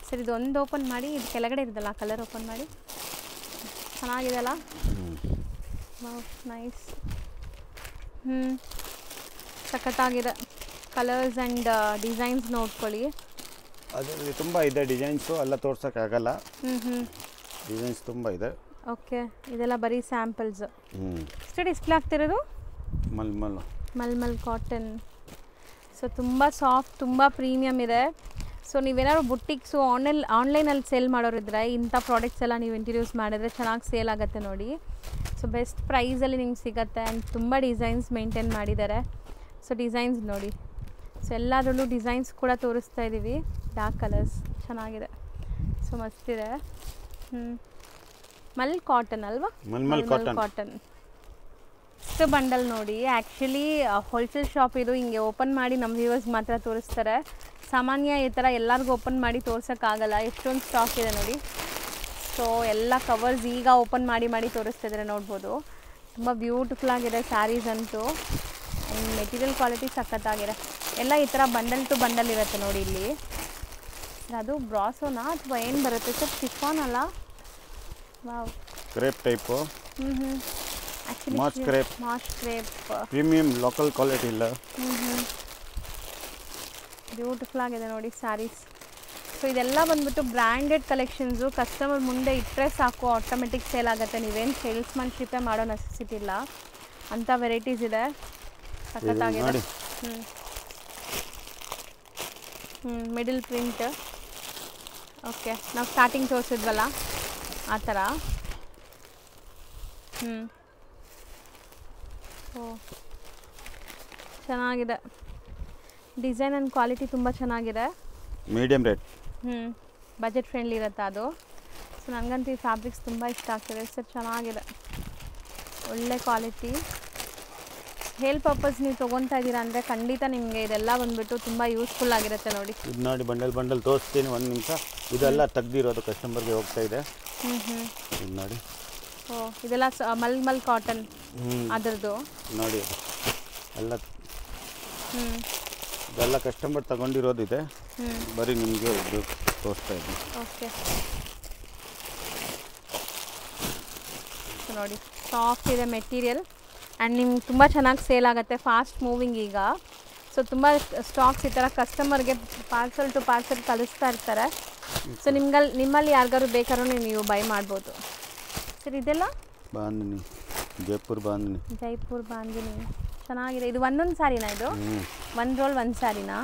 ಸರ್ ಇದೊಂದು ಓಪನ್ ಮಾಡಿ, ಇದು ಕೆಳಗಡೆ ಇರೋದಲ್ಲ ಕಲರ್ ಓಪನ್ ಮಾಡಿ. ಚೆನ್ನಾಗಿದೆ ಅಲ್ಲ, ನೈಸ್. ಸಖತ್ತಾಗಿದೆ. ಕಲರ್ಸ್ ಆ್ಯಂಡ್ ಡಿಸೈನ್ಸ್ ನೋಡ್ಕೊಳ್ಳಿ. ಅದರಲ್ಲಿ ತುಂಬ ಇದೆ ಡಿಸೈನ್ಸು, ಎಲ್ಲ ತೋರ್ಸೋಕ್ಕಾಗಲ್ಲ. ಡಿಸೈನ್ಸ್ ತುಂಬ ಇದೆ. ಓಕೆ, ಇದೆಲ್ಲ ಬರೀ ಸ್ಯಾಂಪಲ್ಸ್. ಎಷ್ಟು ಡಿಸ್ಪ್ಲೇ ಆಗ್ತಿರೋದು? ಮಲ್ಮಲ್ ಕಾಟನ್. ಸೊ ತುಂಬ ಸಾಫ್ಟ್, ತುಂಬ ಪ್ರೀಮಿಯಮ್ ಇದೆ. ಸೊ ನೀವೇನಾದ್ರು ಬುಟ್ಟಿಕ್ಸು ಆನ್ಲೈನಲ್ಲಿ ಸೇಲ್ ಮಾಡೋರಿದ್ರೆ ಇಂಥ ಪ್ರಾಡಕ್ಟ್ಸ್ ಎಲ್ಲ ನೀವು ಇಂಟ್ರಡ್ಯೂಸ್ ಮಾಡಿದ್ರೆ ಚೆನ್ನಾಗಿ ಸೇಲ್ ಆಗುತ್ತೆ ನೋಡಿ. ಸೊ ಬೆಸ್ಟ್ ಪ್ರೈಸಲ್ಲಿ ನಿಮ್ಗೆ ಸಿಗುತ್ತೆ. ಆ್ಯಂಡ್ ತುಂಬ ಡಿಸೈನ್ಸ್ ಮೇಂಟೈನ್ ಮಾಡಿದ್ದಾರೆ. ಸೊ ಡಿಸೈನ್ಸ್ ನೋಡಿ. ಸೊ ಎಲ್ಲದರಲ್ಲೂ ಡಿಸೈನ್ಸ್ ಕೂಡ ತೋರಿಸ್ತಾ ಇದ್ದೀವಿ. ಡಾರ್ಕ್ ಕಲರ್ಸ್ ಚೆನ್ನಾಗಿದೆ. ಸೊ ಮಸ್ತಿದೆ. ಮಲ್ ಕಾಟನ್ ಅಲ್ವಾ? ಮಲ್ಮಲ್ ಕಾಟನ್. ಇಷ್ಟು ಬಂಡಲ್ ನೋಡಿ. ಆ್ಯಕ್ಚುಲಿ ಹೋಲ್ಸೇಲ್ ಶಾಪ್ ಇದು. ಹಿಂಗೆ ಓಪನ್ ಮಾಡಿ ನಮ್ಮ ವ್ಯೂವರ್ಸ್ ಮಾತ್ರ ತೋರಿಸ್ತಾರೆ. ಸಾಮಾನ್ಯ ಈ ಥರ ಎಲ್ಲರಿಗೂ ಓಪನ್ ಮಾಡಿ ತೋರ್ಸೋಕ್ಕಾಗಲ್ಲ. ಎಷ್ಟೊಂದು ಸ್ಟಾಕ್ ಇದೆ ನೋಡಿ. ಸೊ ಎಲ್ಲ ಕವರ್ಸ್ ಈಗ ಓಪನ್ ಮಾಡಿ ತೋರಿಸ್ತಿದ್ರೆ ನೋಡ್ಬೋದು. ತುಂಬ ಬ್ಯೂಟಿಫುಲ್ ಆಗಿದೆ ಸ್ಯಾರೀಸ್ ಅಂತೂ. ಆ್ಯಂಡ್ ಮೆಟೀರಿಯಲ್ ಕ್ವಾಲಿಟಿ ಸಖತ್ತಾಗಿದೆ. ಎಲ್ಲ ಈ ಥರ ಬಂಡಲ್ ಟು ಬಂಡಲ್ ಇರುತ್ತೆ ನೋಡಿ ಇಲ್ಲಿ. ಅದು ಬ್ರಾಸೋನಾ ಅಥವಾ ಏನು ಬರುತ್ತೆ ಸರ್? ಶಿಫಾನ್ ಅಲ್ಲ? Wow, crepe type. Actually moss crepe premium local quality ಇಲ್ಲ. ಬ್ಯೂಟಿಫುಲ್ ಆಗಿದೆ ನೋಡಿ ಸ್ಯಾರೀಸ್. ಸೊ ಇದೆಲ್ಲ ಬಂದ್ಬಿಟ್ಟು ಬ್ರ್ಯಾಂಡೆಡ್ ಕಲೆಕ್ಷನ್ಸು. ಕಸ್ಟಮರ್ ಮುಂದೆ ಇಟ್ಟರೆ ಸಾಕು, ಆಟೋಮೆಟಿಕ್ ಸೇಲ್ ಆಗುತ್ತೆ. ನೀವೇನು ಸೇಲ್ಸ್ಮನ್ಶಿಪ್ಪೇ ಮಾಡೋ ನೆಸೆಸಿಟಿ ಇಲ್ಲ. ಅಂಥ ವೆರೈಟೀಸ್ ಇದೆ. ಸಖತ್ತಾಗಿದೆ. Middle print. ಓಕೆ, ನಾವು ಸ್ಟಾರ್ಟಿಂಗ್ ತೋರಿಸಿದ್ವಲ್ಲ ಆ ಥರ. ಓ ಚೆನ್ನಾಗಿದೆ. ಡಿಸೈನ್ ಆ್ಯಂಡ್ ಕ್ವಾಲಿಟಿ ತುಂಬ ಚೆನ್ನಾಗಿದೆ. Medium rate. ಬಜೆಟ್ ಫ್ರೆಂಡ್ಲಿ ಇರುತ್ತೆ ಅದು. ಸೊ ನನಗಂತೂ ಈ ಫ್ಯಾಬ್ರಿಕ್ಸ್ ತುಂಬ ಇಷ್ಟ ಆಗ್ತಿದೆ ಸರ್. ಚೆನ್ನಾಗಿದೆ, ಒಳ್ಳೆ ಕ್ವಾಲಿಟಿ. ಹೇಲ್ ಪರ್ಪಸ್ ನೀವು ತೊಗೊತಾ ಇದ್ದೀರಾ ಅಂದರೆ ಖಂಡಿತ ನಿಮಗೆ ಇದೆಲ್ಲ ಬಂದುಬಿಟ್ಟು ತುಂಬ ಯೂಸ್ಫುಲ್ ಆಗಿರುತ್ತೆ ನೋಡಿ. ಇದು ನೋಡಿ, ಬಂಡಲ್ ತೋರಿಸ್ತೀನಿ ಒಂದು ನಿಮಿಷ. ಇದೆಲ್ಲ ತೆಗ್ದಿರೋದು ಕಸ್ಟಮರ್ಗೆ ಹೋಗ್ತಾ ಇದೆ. ಇದು ನೋಡಿ. ಓ ಇದೆಲ್ಲ ಮಲ್ಮಲ್ ಕಾಟನ್ ಅದರದ್ದು ನೋಡಿ. ಎಲ್ಲ ಇದೆಲ್ಲ ಕಸ್ಟಮರ್ ತಗೊಂಡಿರೋದು ಇದೆ. ಬರೀ ನಿಮಗೆ ಇದು ತೋರಿಸ್ತಾ ಇದ್ದೀನಿ. ಓಕೆ, ನೋಡಿ ಸಾಫ್ಟ್ ಇದೆ ಮೆಟೀರಿಯಲ್. ಆ್ಯಂಡ್ ನಿಮ್ಗೆ ತುಂಬ ಚೆನ್ನಾಗಿ ಸೇಲ್ ಆಗುತ್ತೆ. ಫಾಸ್ಟ್ ಮೂವಿಂಗ್ ಈಗ. ಸೊ ತುಂಬ ಸ್ಟಾಕ್ಸ್ ಈ ಥರ ಕಸ್ಟಮರ್ಗೆ ಪಾರ್ಸಲ್ ಟು ಪಾರ್ಸಲ್ ಕಳಿಸ್ತಾ ಇರ್ತಾರೆ. ಸೊ ನಿಮ್ಮಲ್ಲಿ ಯಾರಿಗಾರು ಬೇಕಾದ್ರೂ ನೀವು ಬೈ ಮಾಡ್ಬೋದು ಸರ್. ಇದೆಲ್ಲ ಬಾಂದಿನಿ, ಜೈಪುರ್ ಬಾಂದಿನಿ ಚೆನ್ನಾಗಿದೆ. ಇದು ಒಂದೊಂದು ಸ್ಯಾರಿನಾ? ಇದು ಒಂದು ರೋಲ್ ಒಂದು ಸ್ಯಾರಿನಾ?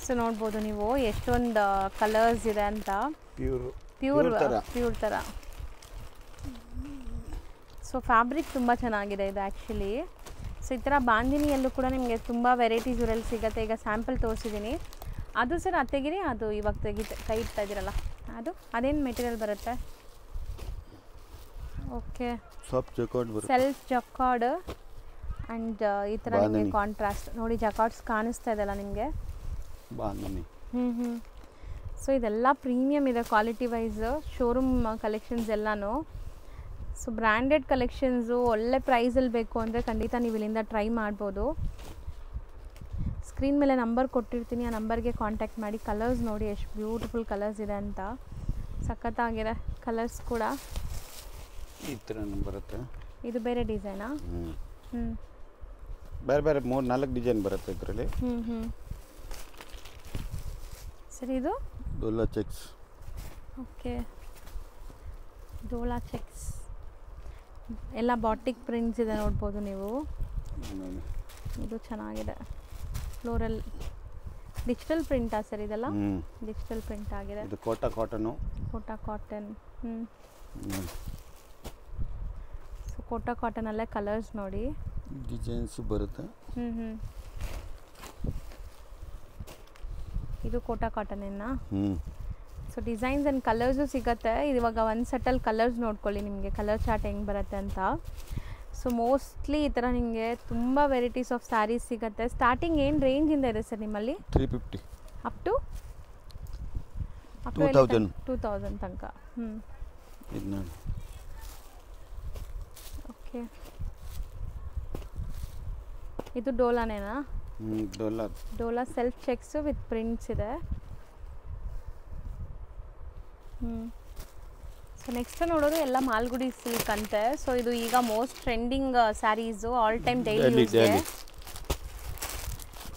ಸೊ ನೋಡ್ಬೋದು ನೀವು ಎಷ್ಟೊಂದು ಕಲರ್ಸ್ ಇದೆ ಅಂತ. ಪ್ಯೂರ್ ಥರ. ಸೊ ಫ್ಯಾಬ್ರಿಕ್ ತುಂಬ ಚೆನ್ನಾಗಿದೆ ಇದು ಆ್ಯಕ್ಚುಲಿ. ಸೊ ಈ ಥರ ಬಾಂದಿನಿಯಲ್ಲೂ ಕೂಡ ನಿಮಗೆ ತುಂಬ ವೆರೈಟೀಸ್ ಊರಲ್ಲಿ ಸಿಗುತ್ತೆ. ಈಗ ಸ್ಯಾಂಪಲ್ ತೋರಿಸಿದ್ದೀನಿ. ಅದು ಸರ್ ತೆಗಿರಿ. ಅದು ಇವಾಗ ಕೈ ಇಡ್ತಾ ಇದ್ದೀರಲ್ಲ ಅದೇನು ಮೆಟೀರಿಯಲ್ ಬರುತ್ತೆ? Okay, self jacquard. ಆ್ಯಂಡ್ ಈ ಥರ ನಿಮಗೆ ಕಾಂಟ್ರಾಸ್ಟ್ ನೋಡಿ. ಜಕಾರ್ಡ್ಸ್ ಕಾಣಿಸ್ತಾ ಇದೆಲ್ಲ ನಿಮಗೆ. ಸೊ ಇದೆಲ್ಲ ಪ್ರೀಮಿಯಮ್ ಇದೆ ಕ್ವಾಲಿಟಿ ವೈಸ್. ಶೋರೂಮ್ ಕಲೆಕ್ಷನ್ಸ್ ಎಲ್ಲನೂ. ಸೊ ಬ್ರ್ಯಾಂಡೆಡ್ ಕಲೆಕ್ಷನ್ಸು ಒಳ್ಳೆ ಪ್ರೈಸಲ್ಲಿ ಬೇಕು ಅಂದರೆ ಖಂಡಿತ ನೀವು ಇಲ್ಲಿಂದ ಟ್ರೈ ಮಾಡ್ಬೋದು. ಸ್ಕ್ರೀನ್ ಮೇಲೆ ನಂಬರ್ ಕೊಟ್ಟಿರ್ತೀನಿ, ಆ ನಂಬರ್ಗೆ ಕಾಂಟ್ಯಾಕ್ಟ್ ಮಾಡಿ. ಕಲರ್ಸ್ ನೋಡಿ ಎಷ್ಟು ಬ್ಯೂಟಿಫುಲ್ ಕಲರ್ಸ್ ಇದೆ ಅಂತ. ಸಖತ್ತಾಗಿದೆ ಕಲರ್ಸ್ ಕೂಡ. ಈ ಥರ ಬರುತ್ತೆ. ಇದು ಬೇರೆ ಡಿಸೈನಾ? ಬೇರೆ 3-4 ಡಿಸೈನ್ ಬರುತ್ತೆ ಇದರಲ್ಲಿ. ಸರಿ, ಇದು Dola checks. Okay, Dola checks ಎಲ್ಲ ಬಾಟಿಕ್ ಪ್ರಿಂಟ್ಸ್ ಇದೆ ನೋಡ್ಬೋದು ನೀವು. ಇದು ಚೆನ್ನಾಗಿದೆ. ಫ್ಲೋರಲ್ ಡಿಜಿಟಲ್ ಪ್ರಿಂಟಾ ಸರ್ ಇದೆಲ್ಲ? ಡಿಜಿಟಲ್ ಪ್ರಿಂಟ್ ಆಗಿದೆ. ಇದು ಕೋಟಾ ಕಾಟನ್. ಸೊ ಕೋಟಾ ಕಾಟನಲ್ಲೇ ಕಲರ್ಸ್ ನೋಡಿ. ಡಿಸೈನ್ಸ್ ಬರುತ್ತೆ. ಇದು Kota cotton. So designs and colours ಸಿಗುತ್ತೆ. ಇವಾಗ ಒಂದು ಸೆಟ್ಟಲ್ಲಿ ಕಲರ್ಸ್ ನೋಡ್ಕೊಳ್ಳಿ ನಿಮಗೆ ಕಲರ್ ಚಾರ್ಟ್ ಹೆಂಗೆ ಬರುತ್ತೆ ಅಂತ. ಸೊ ಮೋಸ್ಟ್ಲಿ ಈ ಥರ ನಿಮಗೆ ತುಂಬ ವೆರೈಟೀಸ್ ಆಫ್ ಸ್ಯಾರೀಸ್ ಸಿಗುತ್ತೆ. ಸ್ಟಾರ್ಟಿಂಗ್ ಏನು ರೇಂಜಿಂದ ಇದೆ ಸರ್ ನಿಮ್ಮಲ್ಲಿ? 350 ಅಪ್ ಟು 2000 2000 ತನಕ. ಇದು ನೋಡಿ. ಓಕೆ, ಇದು ಡೋಲಾನೇನಾ? Dola self checks with prints ಇದೆ. ಸೊ ನೆಕ್ಸ್ಟ್ ನೋಡೋದು ಎಲ್ಲ ಮಾಲ್ಗುಡಿ ಸಿಲ್ಕ್ ಅಂತೆ. ಸೊ ಇದು ಈಗ most trending saris, all time daily ಯೂಸ್ಗೆ.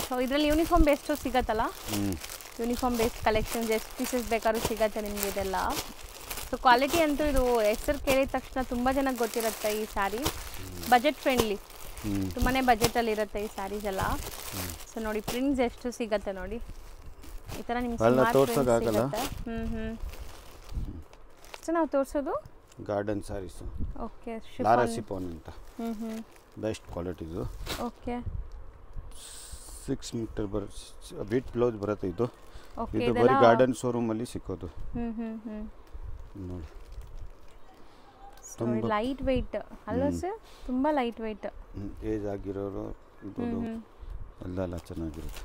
ಸೊ ಇದರಲ್ಲಿ ಯೂನಿಫಾರ್ಮ್ ಬೇಸ್ಟು ಸಿಗತ್ತಲ್ಲ, ಯೂನಿಫಾರ್ಮ್ ಬೇಸ್ಡ್ ಕಲೆಕ್ಷನ್ಸ್ ಎಷ್ಟು ಪೀಸಸ್ ಬೇಕಾದ್ರೂ ಸಿಗತ್ತೆ ನಿಮಗೆ ಇದೆಲ್ಲ. ಸೊ ಕ್ವಾಲಿಟಿ ಅಂತೂ ಇದು ಹೆಸರು ಕೇಳಿದ ತಕ್ಷಣ ತುಂಬ ಜನಕ್ಕೆ ಗೊತ್ತಿರುತ್ತೆ ಈ ಸ್ಯಾರಿ. ಬಜೆಟ್ ಫ್ರೆಂಡ್ಲಿ, ತುಂಬಾ ಬಜೆಟಲ್ಲಿರುತ್ತೆ ಈ ಸ್ಯಾರೀಸ್ ಎಲ್ಲ. ಸೊ ನೋಡಿ ಪ್ರಿಂಟ್ಸ್ ಎಷ್ಟು ಸಿಗತ್ತೆ ನೋಡಿ, ಈ ಥರ ನಿಮ್ಗೆ ಸಿಗುತ್ತೆ. ಸೊ ನಾವು ತೋರಿಸೋದು garden saris. Okay, Laura chiffon ಅಂತ ಬೆಸ್ಟ್ ಕ್ವಾಲಿಟಿದು. ಓಕೆ, 6 ಮೀಟರ್ ವಿತ್ ಬ್ಲೌಸ್ ಬರುತ್ತೆ ಇದು. ಓಕೆ, ಇದು ಬರೀ ಗಾರ್ಡನ್ ಶೋರೂಮಲ್ಲಿ ಸಿಕ್ಕೋದು ನೋಡಿ. ತುಂಬ ಲೈಟ್ ವೆಯ್ಟ್ ಅಲ್ವಾ ಸರ್? ತುಂಬ ಲೈಟ್ ವೆಯ್ಟ್. ಏಜ್ ಆಗಿರೋರು ಎಲ್ಲ ಚೆನ್ನಾಗಿರುತ್ತೆ.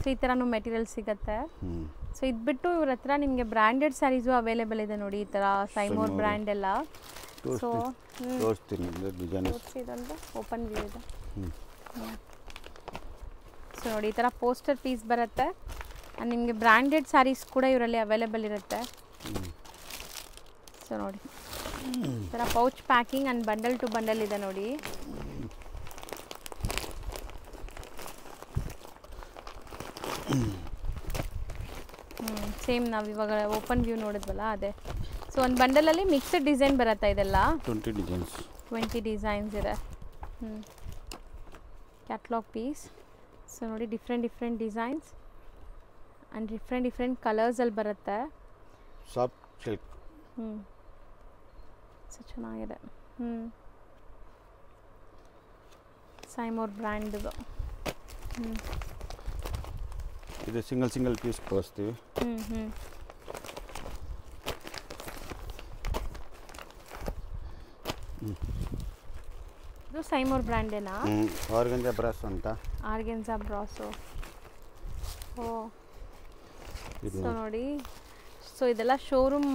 ಸೊ ಈ ಥರನೂ ಮೆಟೀರಿಯಲ್ ಸಿಗುತ್ತೆ. ಸೊ ಇದು ಬಿಟ್ಟು ಇವ್ರ ಹತ್ರ ನಿಮಗೆ ಬ್ರ್ಯಾಂಡೆಡ್ ಸ್ಯಾರೀಸು ಅವೈಲೇಬಲ್ ಇದೆ ನೋಡಿ, ಈ ಥರ ಸೈಮೋರ್ ಬ್ರ್ಯಾಂಡ್ ಎಲ್ಲ. ಸೊ ತೋರಿಸ್ತೀನಿ ಡಿಸೈನ್. ಇದೊಂದು ಓಪನ್ ವ್ಯೂ ಇದೆ. ಸೊ ನೋಡಿ ಈ ಥರ ಪೋಸ್ಟರ್ ಪೀಸ್ ಬರುತ್ತೆ. ಆ್ಯಂಡ್ ನಿಮಗೆ ಬ್ರ್ಯಾಂಡೆಡ್ ಸ್ಯಾರೀಸ್ ಕೂಡ ಇವರಲ್ಲಿ ಅವೈಲೇಬಲ್ ಇರುತ್ತೆ. ಸೊ ನೋಡಿ ಈ ಥರ pouch packing and bundle to bundle ಇದೆ ನೋಡಿ. ಸೇಮ್ ನಾವು ಇವಾಗ ಓಪನ್ ವ್ಯೂ ನೋಡಿದ್ವಲ್ಲ ಅದೇ. ಸೊ ಒಂದು ಬಂಡಲಲ್ಲಿ ಮಿಕ್ಸ್ಡ್ ಡಿಸೈನ್ ಬರುತ್ತೆ ಇದೆಲ್ಲ. 20 ಡಿಸೈನ್ಸ್ ಇದೆ. Catalogue piece. ಸೊ ನೋಡಿ ಡಿಫ್ರೆಂಟ್ ಡಿಸೈನ್ಸ್ ಆ್ಯಂಡ್ ಡಿಫ್ರೆಂಟ್ ಕಲರ್ಸಲ್ಲಿ ಬರುತ್ತೆ. Soft silk. ಸೊ ಚೆನ್ನಾಗಿದೆ. ಸೈಮೋರ್ ಬ್ರ್ಯಾಂಡ್ದು. ಇದು ಸಿಂಗಲ್ ಪೀಸ್ ತೋರಿಸ್ತೀವಿ. ಇದು ಸೈಮೋರ್ ಬ್ರ್ಯಾಂಡೇನಾ? ಆರ್ಗೆನ್ಜಾ ಬ್ರಾಸ್ ಅಂತ. ಆರ್ಗೆನ್ಜಾ ಬ್ರಾಸು. ಓ, ಸೊ ನೋಡಿ. ಸೊ ಇದೆಲ್ಲ ಶೋರೂಮ್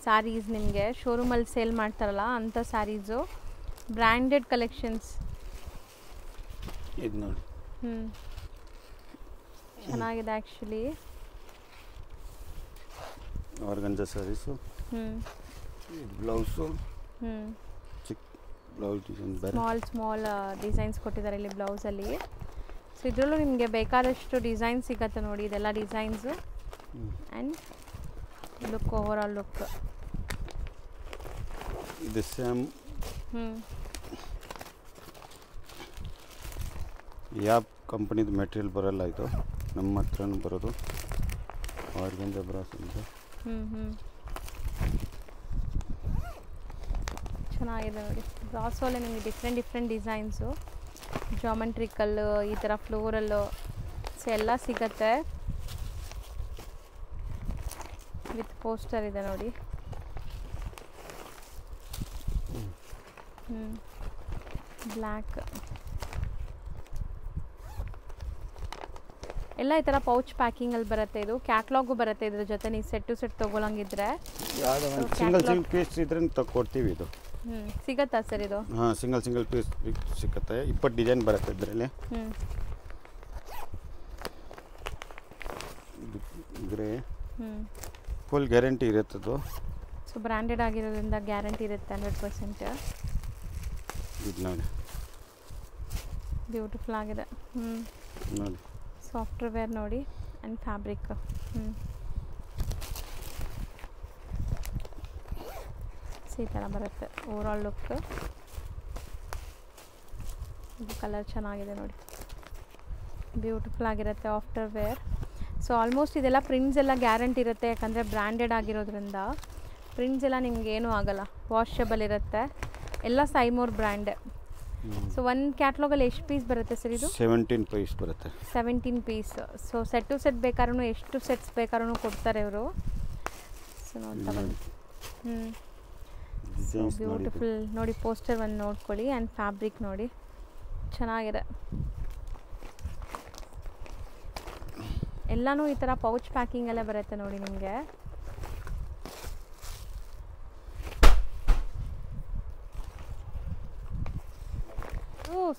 ಸ್ಯಾರೀಸ್, ನಿಮಗೆ ಶೋರೂಮಲ್ಲಿ ಸೇಲ್ ಮಾಡ್ತಾರಲ್ಲ ಅಂಥ ಸ್ಯಾರೀಸು, ಬ್ರ್ಯಾಂಡೆಡ್ ಕಲೆಕ್ಷನ್ಸ್. ಇದು ನೋಡಿ. ಚೆನ್ನಾಗಿದೆ ಆ್ಯಕ್ಚುಲಿ. ಆರ್ಗಂಜಾ ಸ್ಯಾರೀಸು. ಬ್ಲೌಸು ಚಿಕ್ಕ ಬ್ಲೌಸ್ ಡಿಸೈನ್, ಸ್ಮಾಲ್ ಡಿಸೈನ್ಸ್ ಕೊಟ್ಟಿದ್ದಾರೆ ಇಲ್ಲಿ ಬ್ಲೌಸಲ್ಲಿ. ಸೊ ಇದರಲ್ಲೂ ನಿಮಗೆ ಬೇಕಾದಷ್ಟು ಡಿಸೈನ್ ಸಿಗುತ್ತೆ ನೋಡಿ. ಇದೆಲ್ಲ designs and look, over all look. ಇದು ಸೇಮ್ ಯಾವ ಕಂಪನಿದು ಮೆಟೀರಿಯಲ್ ಬರೋಲ್ಲ, ಇದು ನಮ್ಮ ಹತ್ರನೂ ಬರೋದು. ಆರ್ಗೆನ್ಜಾ ಬ್ರಾಸ್ ಅಂತ. ಚೆನ್ನಾಗಿದೆ ನೋಡಿ. ಬ್ರಾಸೋಲೆ ನಿಮಗೆ ಡಿಫ್ರೆಂಟ್ ಡಿಸೈನ್ಸು, ಜಾಮೆಟ್ರಿಕಲ್ಲು, ಈ ಥರ ಫ್ಲೋರಲ್ಲು, ಸೊ ಎಲ್ಲ ಸಿಗತ್ತೆ. ವಿತ್ ಪೋಸ್ಟರ್ ಇದೆ ನೋಡಿ. ಬ್ಲ್ಯಾಕ್ ಎಲ್ಲ ಈ ಥರ ಪೌಚ್ ಪ್ಯಾಕಿಂಗಲ್ಲಿ ಬರುತ್ತೆ. ಇದು ಕ್ಯಾಟ್ಲಾಗು ಬರುತ್ತೆ ಇದ್ರ ಜೊತೆ. ನೀವು ಸೆಟ್ ಟು ಸೆಟ್ ತೊಗೊಳಂಗಿದ್ರೆ ಸಿಂಗಲ್ ಪೀಸ್ ಇದ್ರೆ ತಗೊಡ್ತೀವಿ. ಇದು ಸಿಗತ್ತಾ ಸರ್ ಇದು? ಹಾಂ, ಸಿಂಗಲ್ ಪೀಸ್ ಸಿಗುತ್ತೆ. 20 ಡಿಸೈನ್ ಬರುತ್ತೆ ಇದರಲ್ಲಿ. ಗ್ರೇ ಫುಲ್ ಗ್ಯಾರಂಟಿ ಇರುತ್ತದು. ಸೊ ಬ್ರ್ಯಾಂಡೆಡ್ ಆಗಿರೋದ್ರಿಂದ ಗ್ಯಾರಂಟಿ ಇರುತ್ತೆ 100%. ಇದು ನೋಡಿ, ಬ್ಯೂಟಿಫುಲ್ ಆಗಿದೆ. ನೋಡಿ ಸಾಫ್ಟ್ವೇರ್ ನೋಡಿ ಆ್ಯಂಡ್ ಫ್ಯಾಬ್ರಿಕ್. ಈ ಥರ ಬರುತ್ತೆ ಓವರ್ ಆಲ್ ಲುಕ್. ಇದು ಕಲರ್ ಚೆನ್ನಾಗಿದೆ ನೋಡಿ, ಬ್ಯೂಟಿಫುಲ್ ಆಗಿರುತ್ತೆ ಆಫ್ಟರ್. ಸೊ ಆಲ್ಮೋಸ್ಟ್ ಇದೆಲ್ಲ ಪ್ರಿಂಟ್ಸ್ ಎಲ್ಲ ಗ್ಯಾರಂಟಿ ಇರುತ್ತೆ, ಯಾಕಂದರೆ ಬ್ರ್ಯಾಂಡೆಡ್ ಆಗಿರೋದ್ರಿಂದ ಪ್ರಿಂಟ್ಸ್ ಎಲ್ಲ ನಿಮ್ಗೆ ಏನೂ ಆಗೋಲ್ಲ, ವಾಷಬಲ್ ಇರುತ್ತೆ. ಎಲ್ಲ ಸೈಮೋರ್ ಬ್ರ್ಯಾಂಡೆ. ಸೊ ಒಂದು ಕ್ಯಾಟ್ಲಾಗಲ್ಲಿ ಎಷ್ಟು ಪೀಸ್ ಬರುತ್ತೆ ಸರ್ ಇದು? 17 ಪೀಸ್ ಬರುತ್ತೆ. 17 piece. So set to set ಬೇಕಾದ್ರೂ ಎಷ್ಟು ಸೆಟ್ಸ್ ಬೇಕಾದ್ರೂ ಕೊಡ್ತಾರೆ ಇವರು. ಸೊ ನೋಡ್ತಾ ಬನ್ನಿ. ಡಿಸೈನ್ಸ್ ನೋಡಿ ಬ್ಯೂಟಿಫುಲ್ ನೋಡಿ, ಪೋಸ್ಟರ್ ಒಂದು ನೋಡ್ಕೊಳ್ಳಿ ಆ್ಯಂಡ್ ಫ್ಯಾಬ್ರಿಕ್ ನೋಡಿ ಚೆನ್ನಾಗಿದೆ. ಎಲ್ಲನೂ ಈ ಥರ ಪೌಚ್ ಪ್ಯಾಕಿಂಗ್ ಎಲ್ಲ ಬರುತ್ತೆ ನೋಡಿ ನಿಮಗೆ.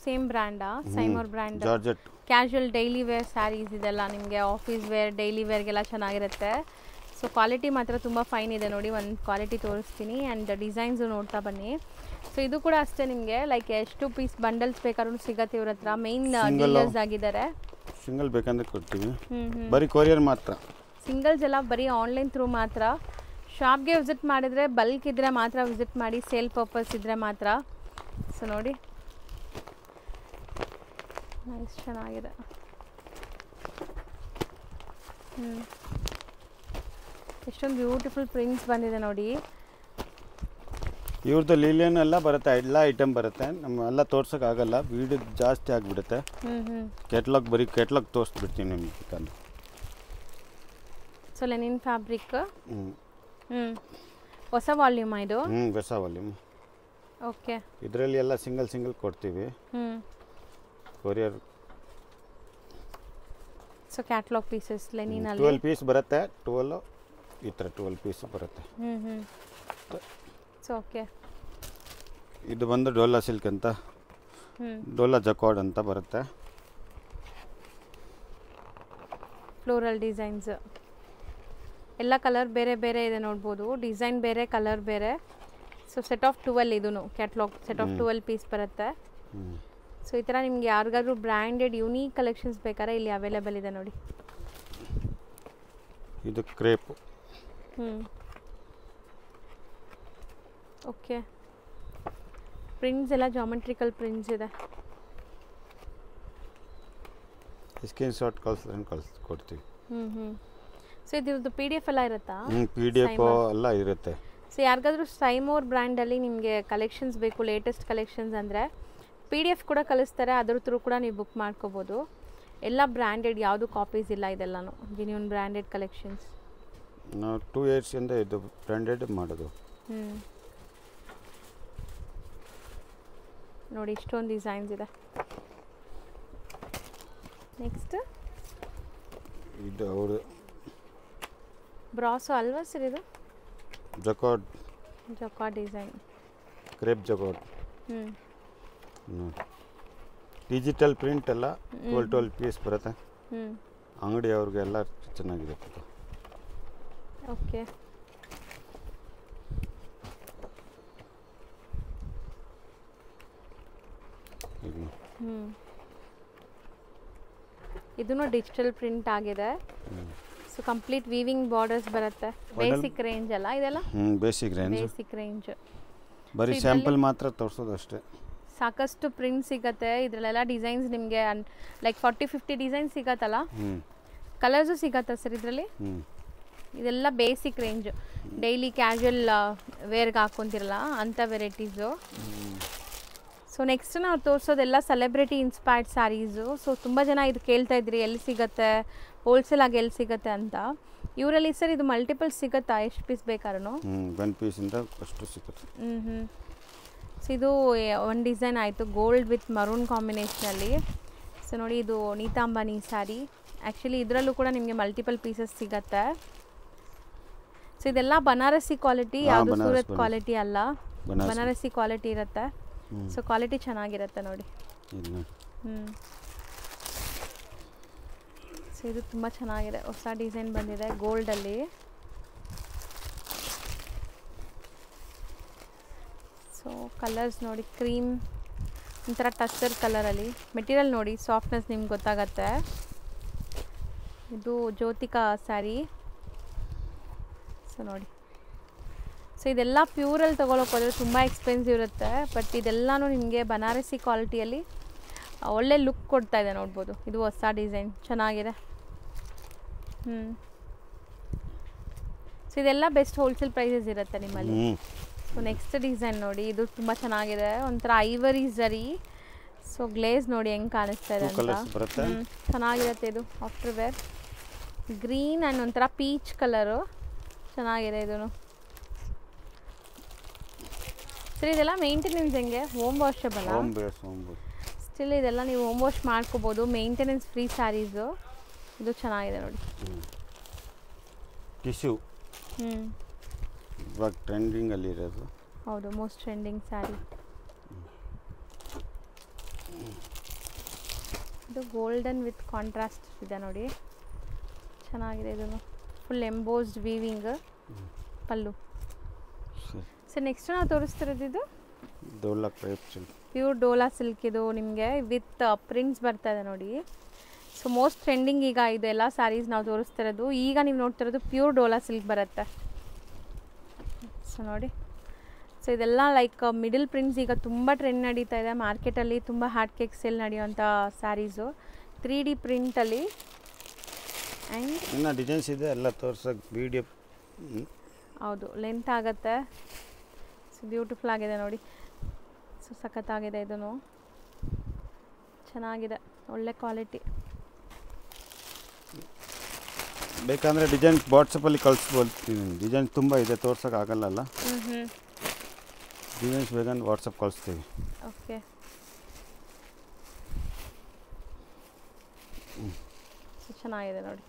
ಸೇಮ್ ಬ್ರ್ಯಾಂಡಾ? ಸೈಮೋರ್ brand. Georgette casual daily wear saris ಇದೆಲ್ಲ ನಿಮಗೆ ಆಫೀಸ್ ವೇರ್ ಡೈಲಿ ವೇರ್ಗೆಲ್ಲ ಚೆನ್ನಾಗಿರುತ್ತೆ. ಸೊ ಕ್ವಾಲಿಟಿ ಮಾತ್ರ ತುಂಬ ಫೈನ್ ಇದೆ ನೋಡಿ. ಒಂದು ಕ್ವಾಲಿಟಿ ತೋರಿಸ್ತೀನಿ ಆ್ಯಂಡ್ ಡಿಸೈನ್ಸು ನೋಡ್ತಾ ಬನ್ನಿ. ಸೊ ಇದು ಕೂಡ ಅಷ್ಟೇ ನಿಮಗೆ ಲೈಕ್ ಎಷ್ಟು ಪೀಸ್ ಬಂಡಲ್ಸ್ ಬೇಕಾದ್ರೂ ಸಿಗತ್ತೆ ಇವ್ರ ಹತ್ರ. ಮೇನ್ ಡೀಲರ್ಸ್ ಆಗಿದ್ದಾರೆ. ಸಿಂಗಲ್ ಬೇಕಂದ್ರೆ ಕೊಡ್ತೀವಿ, ಬರೀ ಕೊರಿಯರ್ ಮಾತ್ರ. ಸಿಂಗಲ್ಸ್ ಎಲ್ಲ ಬರೀ ಆನ್ಲೈನ್ ಥ್ರೂ ಮಾತ್ರ. ಶಾಪ್ಗೆ ವಿಸಿಟ್ ಮಾಡಿದರೆ ಬಲ್ಕ್ ಇದ್ದರೆ ಮಾತ್ರ ವಿಸಿಟ್ ಮಾಡಿ, ಸೇಲ್ ಪರ್ಪಸ್ ಇದ್ದರೆ ಮಾತ್ರ. ಸೊ ನೋಡಿ ನೈಸ್, ಚೆನ್ನಾಗಿದೆ. ಎಷ್ಟೊಂದು ಬ್ಯೂಟಿಫುಲ್ ಪ್ರಿಂಟ್ಸ್ ಬಂದಿದೆ ನೋಡಿ. ಇವ್ರದ್ದು ಲೀಲಿಯನ್ ಎಲ್ಲ ಬರುತ್ತೆ, ಎಲ್ಲ ಐಟಮ್ ಬರುತ್ತೆ. ನಮ್ಮ ಎಲ್ಲ ತೋರ್ಸೋಕ್ಕಾಗಲ್ಲ, ವೀಡಿಯೋ ಜಾಸ್ತಿ ಆಗಿಬಿಡುತ್ತೆ. ಕೆಟ್ಲಾಗ್ ಬರೀ ಕೆಟ್ಲಾಗ್ ತೋರಿಸ್ಬಿಡ್ತೀನಿ ನಿಮಗೆ ಬೇಕಂದ್ರೆ. So linen fabric. ಹೊಸ ವಾಲ್ಯೂಮ್ ಇದು? ಹೊಸ ವಾಲ್ಯೂಮ್. ಓಕೆ. ಇದರಲ್ಲಿ ಎಲ್ಲ ಸಿಂಗಲ್ ಸಿಂಗಲ್ ಕೊಡ್ತೀವಿ ಕೊರಿಯರ್. ಸೊ ಕ್ಯಾಟ್ಲಾಗ್ ಪೀಸಸ್ ಲೆನಿನಲ್ಲಿ 12 ಪೀಸ್ ಬರುತ್ತೆ. 12 ಈ ಥರ 12 ಪೀಸ್ ಬರುತ್ತೆ. So okay. ಇದು ಬಂದು ಡೋಲಾ ಸಿಲ್ಕ್ ಅಂತ, ಡೋಲಾ ಜಕಾರ್ಡ್ ಅಂತ ಬರುತ್ತೆ. ಫ್ಲೋರಲ್ ಡಿಸೈನ್ಸ್ ಎಲ್ಲ ಕಲರ್ ಬೇರೆ ಬೇರೆ ಇದೆ ನೋಡ್ಬೋದು. ಡಿಸೈನ್ ಬೇರೆ, ಕಲರ್ ಬೇರೆ. ಸೊ ಸೆಟ್ ಆಫ್ 12 ಇದೂ ಕ್ಯಾಟ್ಲಾಗ್ ಸೆಟ್ ಆಫ್ 12 ಪೀಸ್ ಬರುತ್ತೆ. ಸೊ ಈ ಥರ ನಿಮ್ಗೆ ಯಾರಿಗಾದ್ರೂ ಬ್ರ್ಯಾಂಡೆಡ್ ಯುನೀಕ್ ಕಲೆಕ್ಷನ್ಸ್ ಬೇಕಾದ್ರೆ ಇಲ್ಲಿ ಅವೈಲೇಬಲ್ ಇದೆ ನೋಡಿ. ಇದು ಕ್ರೇಪ್. ಓಕೆ. ಪ್ರಿಂಟ್ಸ್ ಎಲ್ಲ ಜಾಮೆಟ್ರಿಕಲ್ ಪ್ರಿಂಟ್ಸ್ ಇದೆ. ಸ್ಕ್ರೀನ್ ಶಾಟ್ ಕೊಡ್ತೀವಿ. ಸೊ ಇದ್ರದ್ದು PDF ಎಲ್ಲ ಇರುತ್ತಾ? PDF ಎಲ್ಲ ಇರುತ್ತೆ. ಸೊ ಯಾರಿಗಾದ್ರೂ ಸೈಮೋರ್ ಬ್ರ್ಯಾಂಡಲ್ಲಿ ನಿಮಗೆ ಕಲೆಕ್ಷನ್ಸ್ ಬೇಕು, ಲೇಟೆಸ್ಟ್ ಕಲೆಕ್ಷನ್ಸ್ ಅಂದರೆ PDF ಕೂಡ ಕಳಿಸ್ತಾರೆ. ಅದ್ರ ಥ್ರೂ ಕೂಡ ನೀವು ಬುಕ್ ಮಾಡ್ಕೋಬೋದು. ಎಲ್ಲ ಬ್ರ್ಯಾಂಡೆಡ್, ಯಾವುದು ಕಾಪೀಸ್ ಇಲ್ಲ. ಇದೆಲ್ಲನೂ ಜೆನ್ಯೂನ್ ಬ್ರ್ಯಾಂಡೆಡ್ ಕಲೆಕ್ಷನ್ಸ್. ನಾವು 2 ಇಯರ್ಸಿಂದ ಇದು ಬ್ರ್ಯಾಂಡೆಡ್ ಮಾಡೋದು. ನೋಡಿ ಇಷ್ಟೊಂದು ಡಿಸೈನ್ಸ್ ಇದೆ. ನೆಕ್ಸ್ಟ್ ಇದು ಅವರು ಬ್ರಾಸೋ ಅಲ್ವಾ ಸರ್ ಇದು? Jacquard design, crepe jacquard. Digital print ಎಲ್ಲ 12 ಪೀಸ್ ಬರುತ್ತೆ. ಅಂಗಡಿ ಅವ್ರಿಗೆಲ್ಲ ಚೆನ್ನಾಗಿರುತ್ತೆ. ಓಕೆ. ಇದನ್ನು ಡಿಜಿಟಲ್ ಪ್ರಿಂಟ್ ಆಗಿದೆ. ಸೊ ಕಂಪ್ಲೀಟ್ ವೀವಿಂಗ್ ಬಾರ್ಡರ್ಸ್ ಬರುತ್ತೆ. ಬೇಸಿಕ್ ರೇಂಜ್ ಅಲ್ಲ ಇದೆಲ್ಲ? Basic range. ಬರೀ ಸ್ಯಾಂಪಲ್ ಮಾತ್ರ ತೋರಿಸೋದು ಅಷ್ಟೇ. ಸಾಕಷ್ಟು ಪ್ರಿಂಟ್ ಸಿಗುತ್ತೆ ಇದರಲ್ಲೆಲ್ಲ. ಡಿಸೈನ್ಸ್ ನಿಮಗೆ ಲೈಕ್ 40-50 ಡಿಸೈನ್ಸ್ ಸಿಗತ್ತಲ್ಲ. ಕಲರ್ಸು ಸಿಗತ್ತಾ ಸರ್ ಇದರಲ್ಲಿ? ಇದೆಲ್ಲ ಬೇಸಿಕ್ ರೇಂಜ್, ಡೈಲಿ ಕ್ಯಾಶುವಲ್ ವೇರ್ಗೆ ಹಾಕ್ಕೊಂತಿರಲ್ಲ ಅಂಥ ವೆರೈಟೀಸು. ಸೊ ನೆಕ್ಸ್ಟ್ ನಾವು ತೋರಿಸೋದೆಲ್ಲ ಸೆಲೆಬ್ರಿಟಿ ಇನ್ಸ್ಪೈರ್ಡ್ ಸ್ಯಾರೀಸು. ಸೊ ತುಂಬ ಜನ ಇದು ಕೇಳ್ತಾ ಇದ್ರಿ ಎಲ್ಲಿ ಸಿಗುತ್ತೆ, ಹೋಲ್ಸೇಲ್ ಆಗಿ ಎಲ್ಲಿ ಸಿಗುತ್ತೆ ಅಂತ. ಇವರಲ್ಲಿ ಸರ್ ಇದು ಮಲ್ಟಿಪಲ್ ಸಿಗುತ್ತಾ? ಎಷ್ಟು ಪೀಸ್ ಬೇಕಾದ್ರೂ? 1 ಪೀಸಿಂದ ಅಷ್ಟು ಸಿಗುತ್ತೆ. ಸೊ ಇದು ಒಂದು ಡಿಸೈನ್ ಆಯಿತು ಗೋಲ್ಡ್ ವಿತ್ ಮರೂನ್ ಕಾಂಬಿನೇಷನಲ್ಲಿ. ಸೊ ನೋಡಿ ಇದು ನೀತಾಂಬಾನಿ ಸ್ಯಾರಿ. ಆ್ಯಕ್ಚುಲಿ ಇದರಲ್ಲೂ ಕೂಡ ನಿಮಗೆ ಮಲ್ಟಿಪಲ್ ಪೀಸಸ್ ಸಿಗತ್ತೆ. ಸೊ ಇದೆಲ್ಲ ಬನಾರಸಿ ಕ್ವಾಲಿಟಿ, ಯಾವುದು ಸೂರತ್ ಕ್ವಾಲಿಟಿ ಅಲ್ಲ, ಬನಾರಸಿ ಕ್ವಾಲಿಟಿ ಇರುತ್ತೆ. ಸೊ ಕ್ವಾಲಿಟಿ ಚೆನ್ನಾಗಿರುತ್ತೆ ನೋಡಿ. ಸೊ ಇದು ತುಂಬ ಚೆನ್ನಾಗಿದೆ, ಹೊಸ ಡಿಸೈನ್ ಬಂದಿದೆ ಗೋಲ್ಡಲ್ಲಿ. ಸೊ ಕಲರ್ಸ್ ನೋಡಿ, ಕ್ರೀಮ್ ಒಂಥರ ಟಸ್ಟರ್ ಕಲರಲ್ಲಿ. ಮೆಟೀರಿಯಲ್ ನೋಡಿ, ಸಾಫ್ಟ್ನೆಸ್ ನಿಮ್ಗೆ ಗೊತ್ತಾಗತ್ತೆ. ಇದು ಜ್ಯೋತಿಕಾ ಸ್ಯಾರಿ. ಸೊ ನೋಡಿ, ಸೊ ಇದೆಲ್ಲ ಪ್ಯೂರಲ್ಲಿ ತೊಗೊಳಕ್ಕೆ ಹೋದರೆ ತುಂಬ ಎಕ್ಸ್ಪೆನ್ಸಿವ್ ಇರುತ್ತೆ. ಬಟ್ ಇದೆಲ್ಲನೂ ನಿಮಗೆ ಬನಾರಸಿ ಕ್ವಾಲಿಟಿಯಲ್ಲಿ ಒಳ್ಳೆ ಲುಕ್ ಕೊಡ್ತಾ ಇದೆ ನೋಡ್ಬೋದು. ಇದು ಹೊಸ ಡಿಸೈನ್ ಚೆನ್ನಾಗಿದೆ. ಸೊ ಇದೆಲ್ಲ ಬೆಸ್ಟ್ ಹೋಲ್ಸೇಲ್ ಪ್ರೈಸಸ್ ಇರುತ್ತೆ ನಿಮ್ಮಲ್ಲಿ. ಸೊ ನೆಕ್ಸ್ಟ್ ಡಿಸೈನ್ ನೋಡಿ, ಇದು ತುಂಬ ಚೆನ್ನಾಗಿದೆ, ಒಂಥರ ಐವರಿ ಝರಿ. ಸೊ ಗ್ಲೇಸ್ ನೋಡಿ ಹೆಂಗೆ ಕಾಣಿಸ್ತಾ ಇದೆ ಅಂತ. ಚೆನ್ನಾಗಿರುತ್ತೆ ಇದು ಆಫ್ಟರ್ ವೇರ್. ಗ್ರೀನ್ ಆ್ಯಂಡ್ ಒಂಥರ ಪೀಚ್ ಕಲರು ಚೆನ್ನಾಗಿದೆ. ಇದೂ ಸರ್ ಇದೆಲ್ಲ ಮೇಂಟೆನೆನ್ಸ್ ಹೆಂಗೆ? ಹೋಮ್ ವಾಷಬಲ್ಲ? ಹೋಮ್ ಬೇಸ್ ಸ್ಟಿಲ್ ಇದೆಲ್ಲ ನೀವು ಹೋಮ್ ವಾಶ್ ಮಾಡ್ಕೋಬೋದು, ಮೇಂಟೆನೆನ್ಸ್ ಫ್ರೀ ಸ್ಯಾರೀಸು. ಇದು ಚೆನ್ನಾಗಿದೆ ನೋಡಿ. ಟಿಶ್ಯೂ ಇವಾಗ ಟ್ರೆಂಡಿಂಗಲ್ಲಿ ಇರೋದು. ಹೌದು, ಮೋಸ್ಟ್ ಟ್ರೆಂಡಿಂಗ್ ಸ್ಯಾರಿ. ಇದು ಗೋಲ್ಡನ್ ವಿತ್ ಕಾಂಟ್ರಾಸ್ಟ್ ಇದೆ ನೋಡಿ, ಚೆನ್ನಾಗಿದೆ. ಇದನ್ನು ಫುಲ್ ಎಂಬೋಸ್ಡ್ ವೀವಿಂಗ್ ಪಲ್ಲು. ಸರ್ ನೆಕ್ಸ್ಟ್ ನಾವು ತೋರಿಸ್ತಿರೋದು ಇದು Dhola crepe silk, pure Dhola silk. ಇದು ನಿಮಗೆ ವಿತ್ ಪ್ರಿಂಟ್ಸ್ ಬರ್ತಾ ಇದೆ ನೋಡಿ. ಸೊ ಮೋಸ್ಟ್ ಟ್ರೆಂಡಿಂಗ್ ಈಗ ಇದು ಎಲ್ಲ ಸ್ಯಾರೀಸ್ ನಾವು ತೋರಿಸ್ತಿರೋದು. ಈಗ ನೀವು ನೋಡ್ತಿರೋದು ಪ್ಯೂರ್ ಡೋಲಾ ಸಿಲ್ಕ್ ಬರುತ್ತೆ. ಸೊ ನೋಡಿ, ಸೊ ಇದೆಲ್ಲ ಲೈಕ್ ಮಿಡಲ್ ಪ್ರಿಂಟ್ಸ್ ಈಗ ತುಂಬ ಟ್ರೆಂಡ್ ನಡೀತಾ ಇದೆ ಮಾರ್ಕೆಟಲ್ಲಿ. ತುಂಬ ಹಾರ್ಡ್ ಕೇಕ್ ಸೇಲ್ ನಡೆಯುವಂಥ ಸ್ಯಾರೀಸು 3D ಪ್ರಿಂಟಲ್ಲಿ. ಆ್ಯಂಡ್ ಇನ್ನು ಡಿಸೈನ್ಸ್ ಇದೆ ಎಲ್ಲ ತೋರ್ಸೋಕೆ ವಿಡಿಯೋ. ಹೌದು, ಲೆಂತ್ ಆಗುತ್ತೆ. ಸೊ ಬ್ಯೂಟಿಫುಲ್ ಆಗಿದೆ ನೋಡಿ. ಸೊ ಸಖತ್ತಾಗಿದೆ, ಇದೂ ಚೆನ್ನಾಗಿದೆ, ಒಳ್ಳೆ ಕ್ವಾಲಿಟಿ. ಬೇಕಂದರೆ ಡಿಸೈನ್ ವಾಟ್ಸಪ್ಪಲ್ಲಿ ಕಳಿಸ್ಬೋದು. ಡಿಸೈನ್ ತುಂಬ ಇದೆ, ತೋರ್ಸೋಕೆ ಆಗಲ್ಲ. ಡಿಸೈನ್ಸ್ ಬೇಕಂದ್ರೆ ವಾಟ್ಸಪ್ ಕಳಿಸ್ತೀವಿ. ಓಕೆ, ಸೊ ಚೆನ್ನಾಗಿದೆ ನೋಡಿ.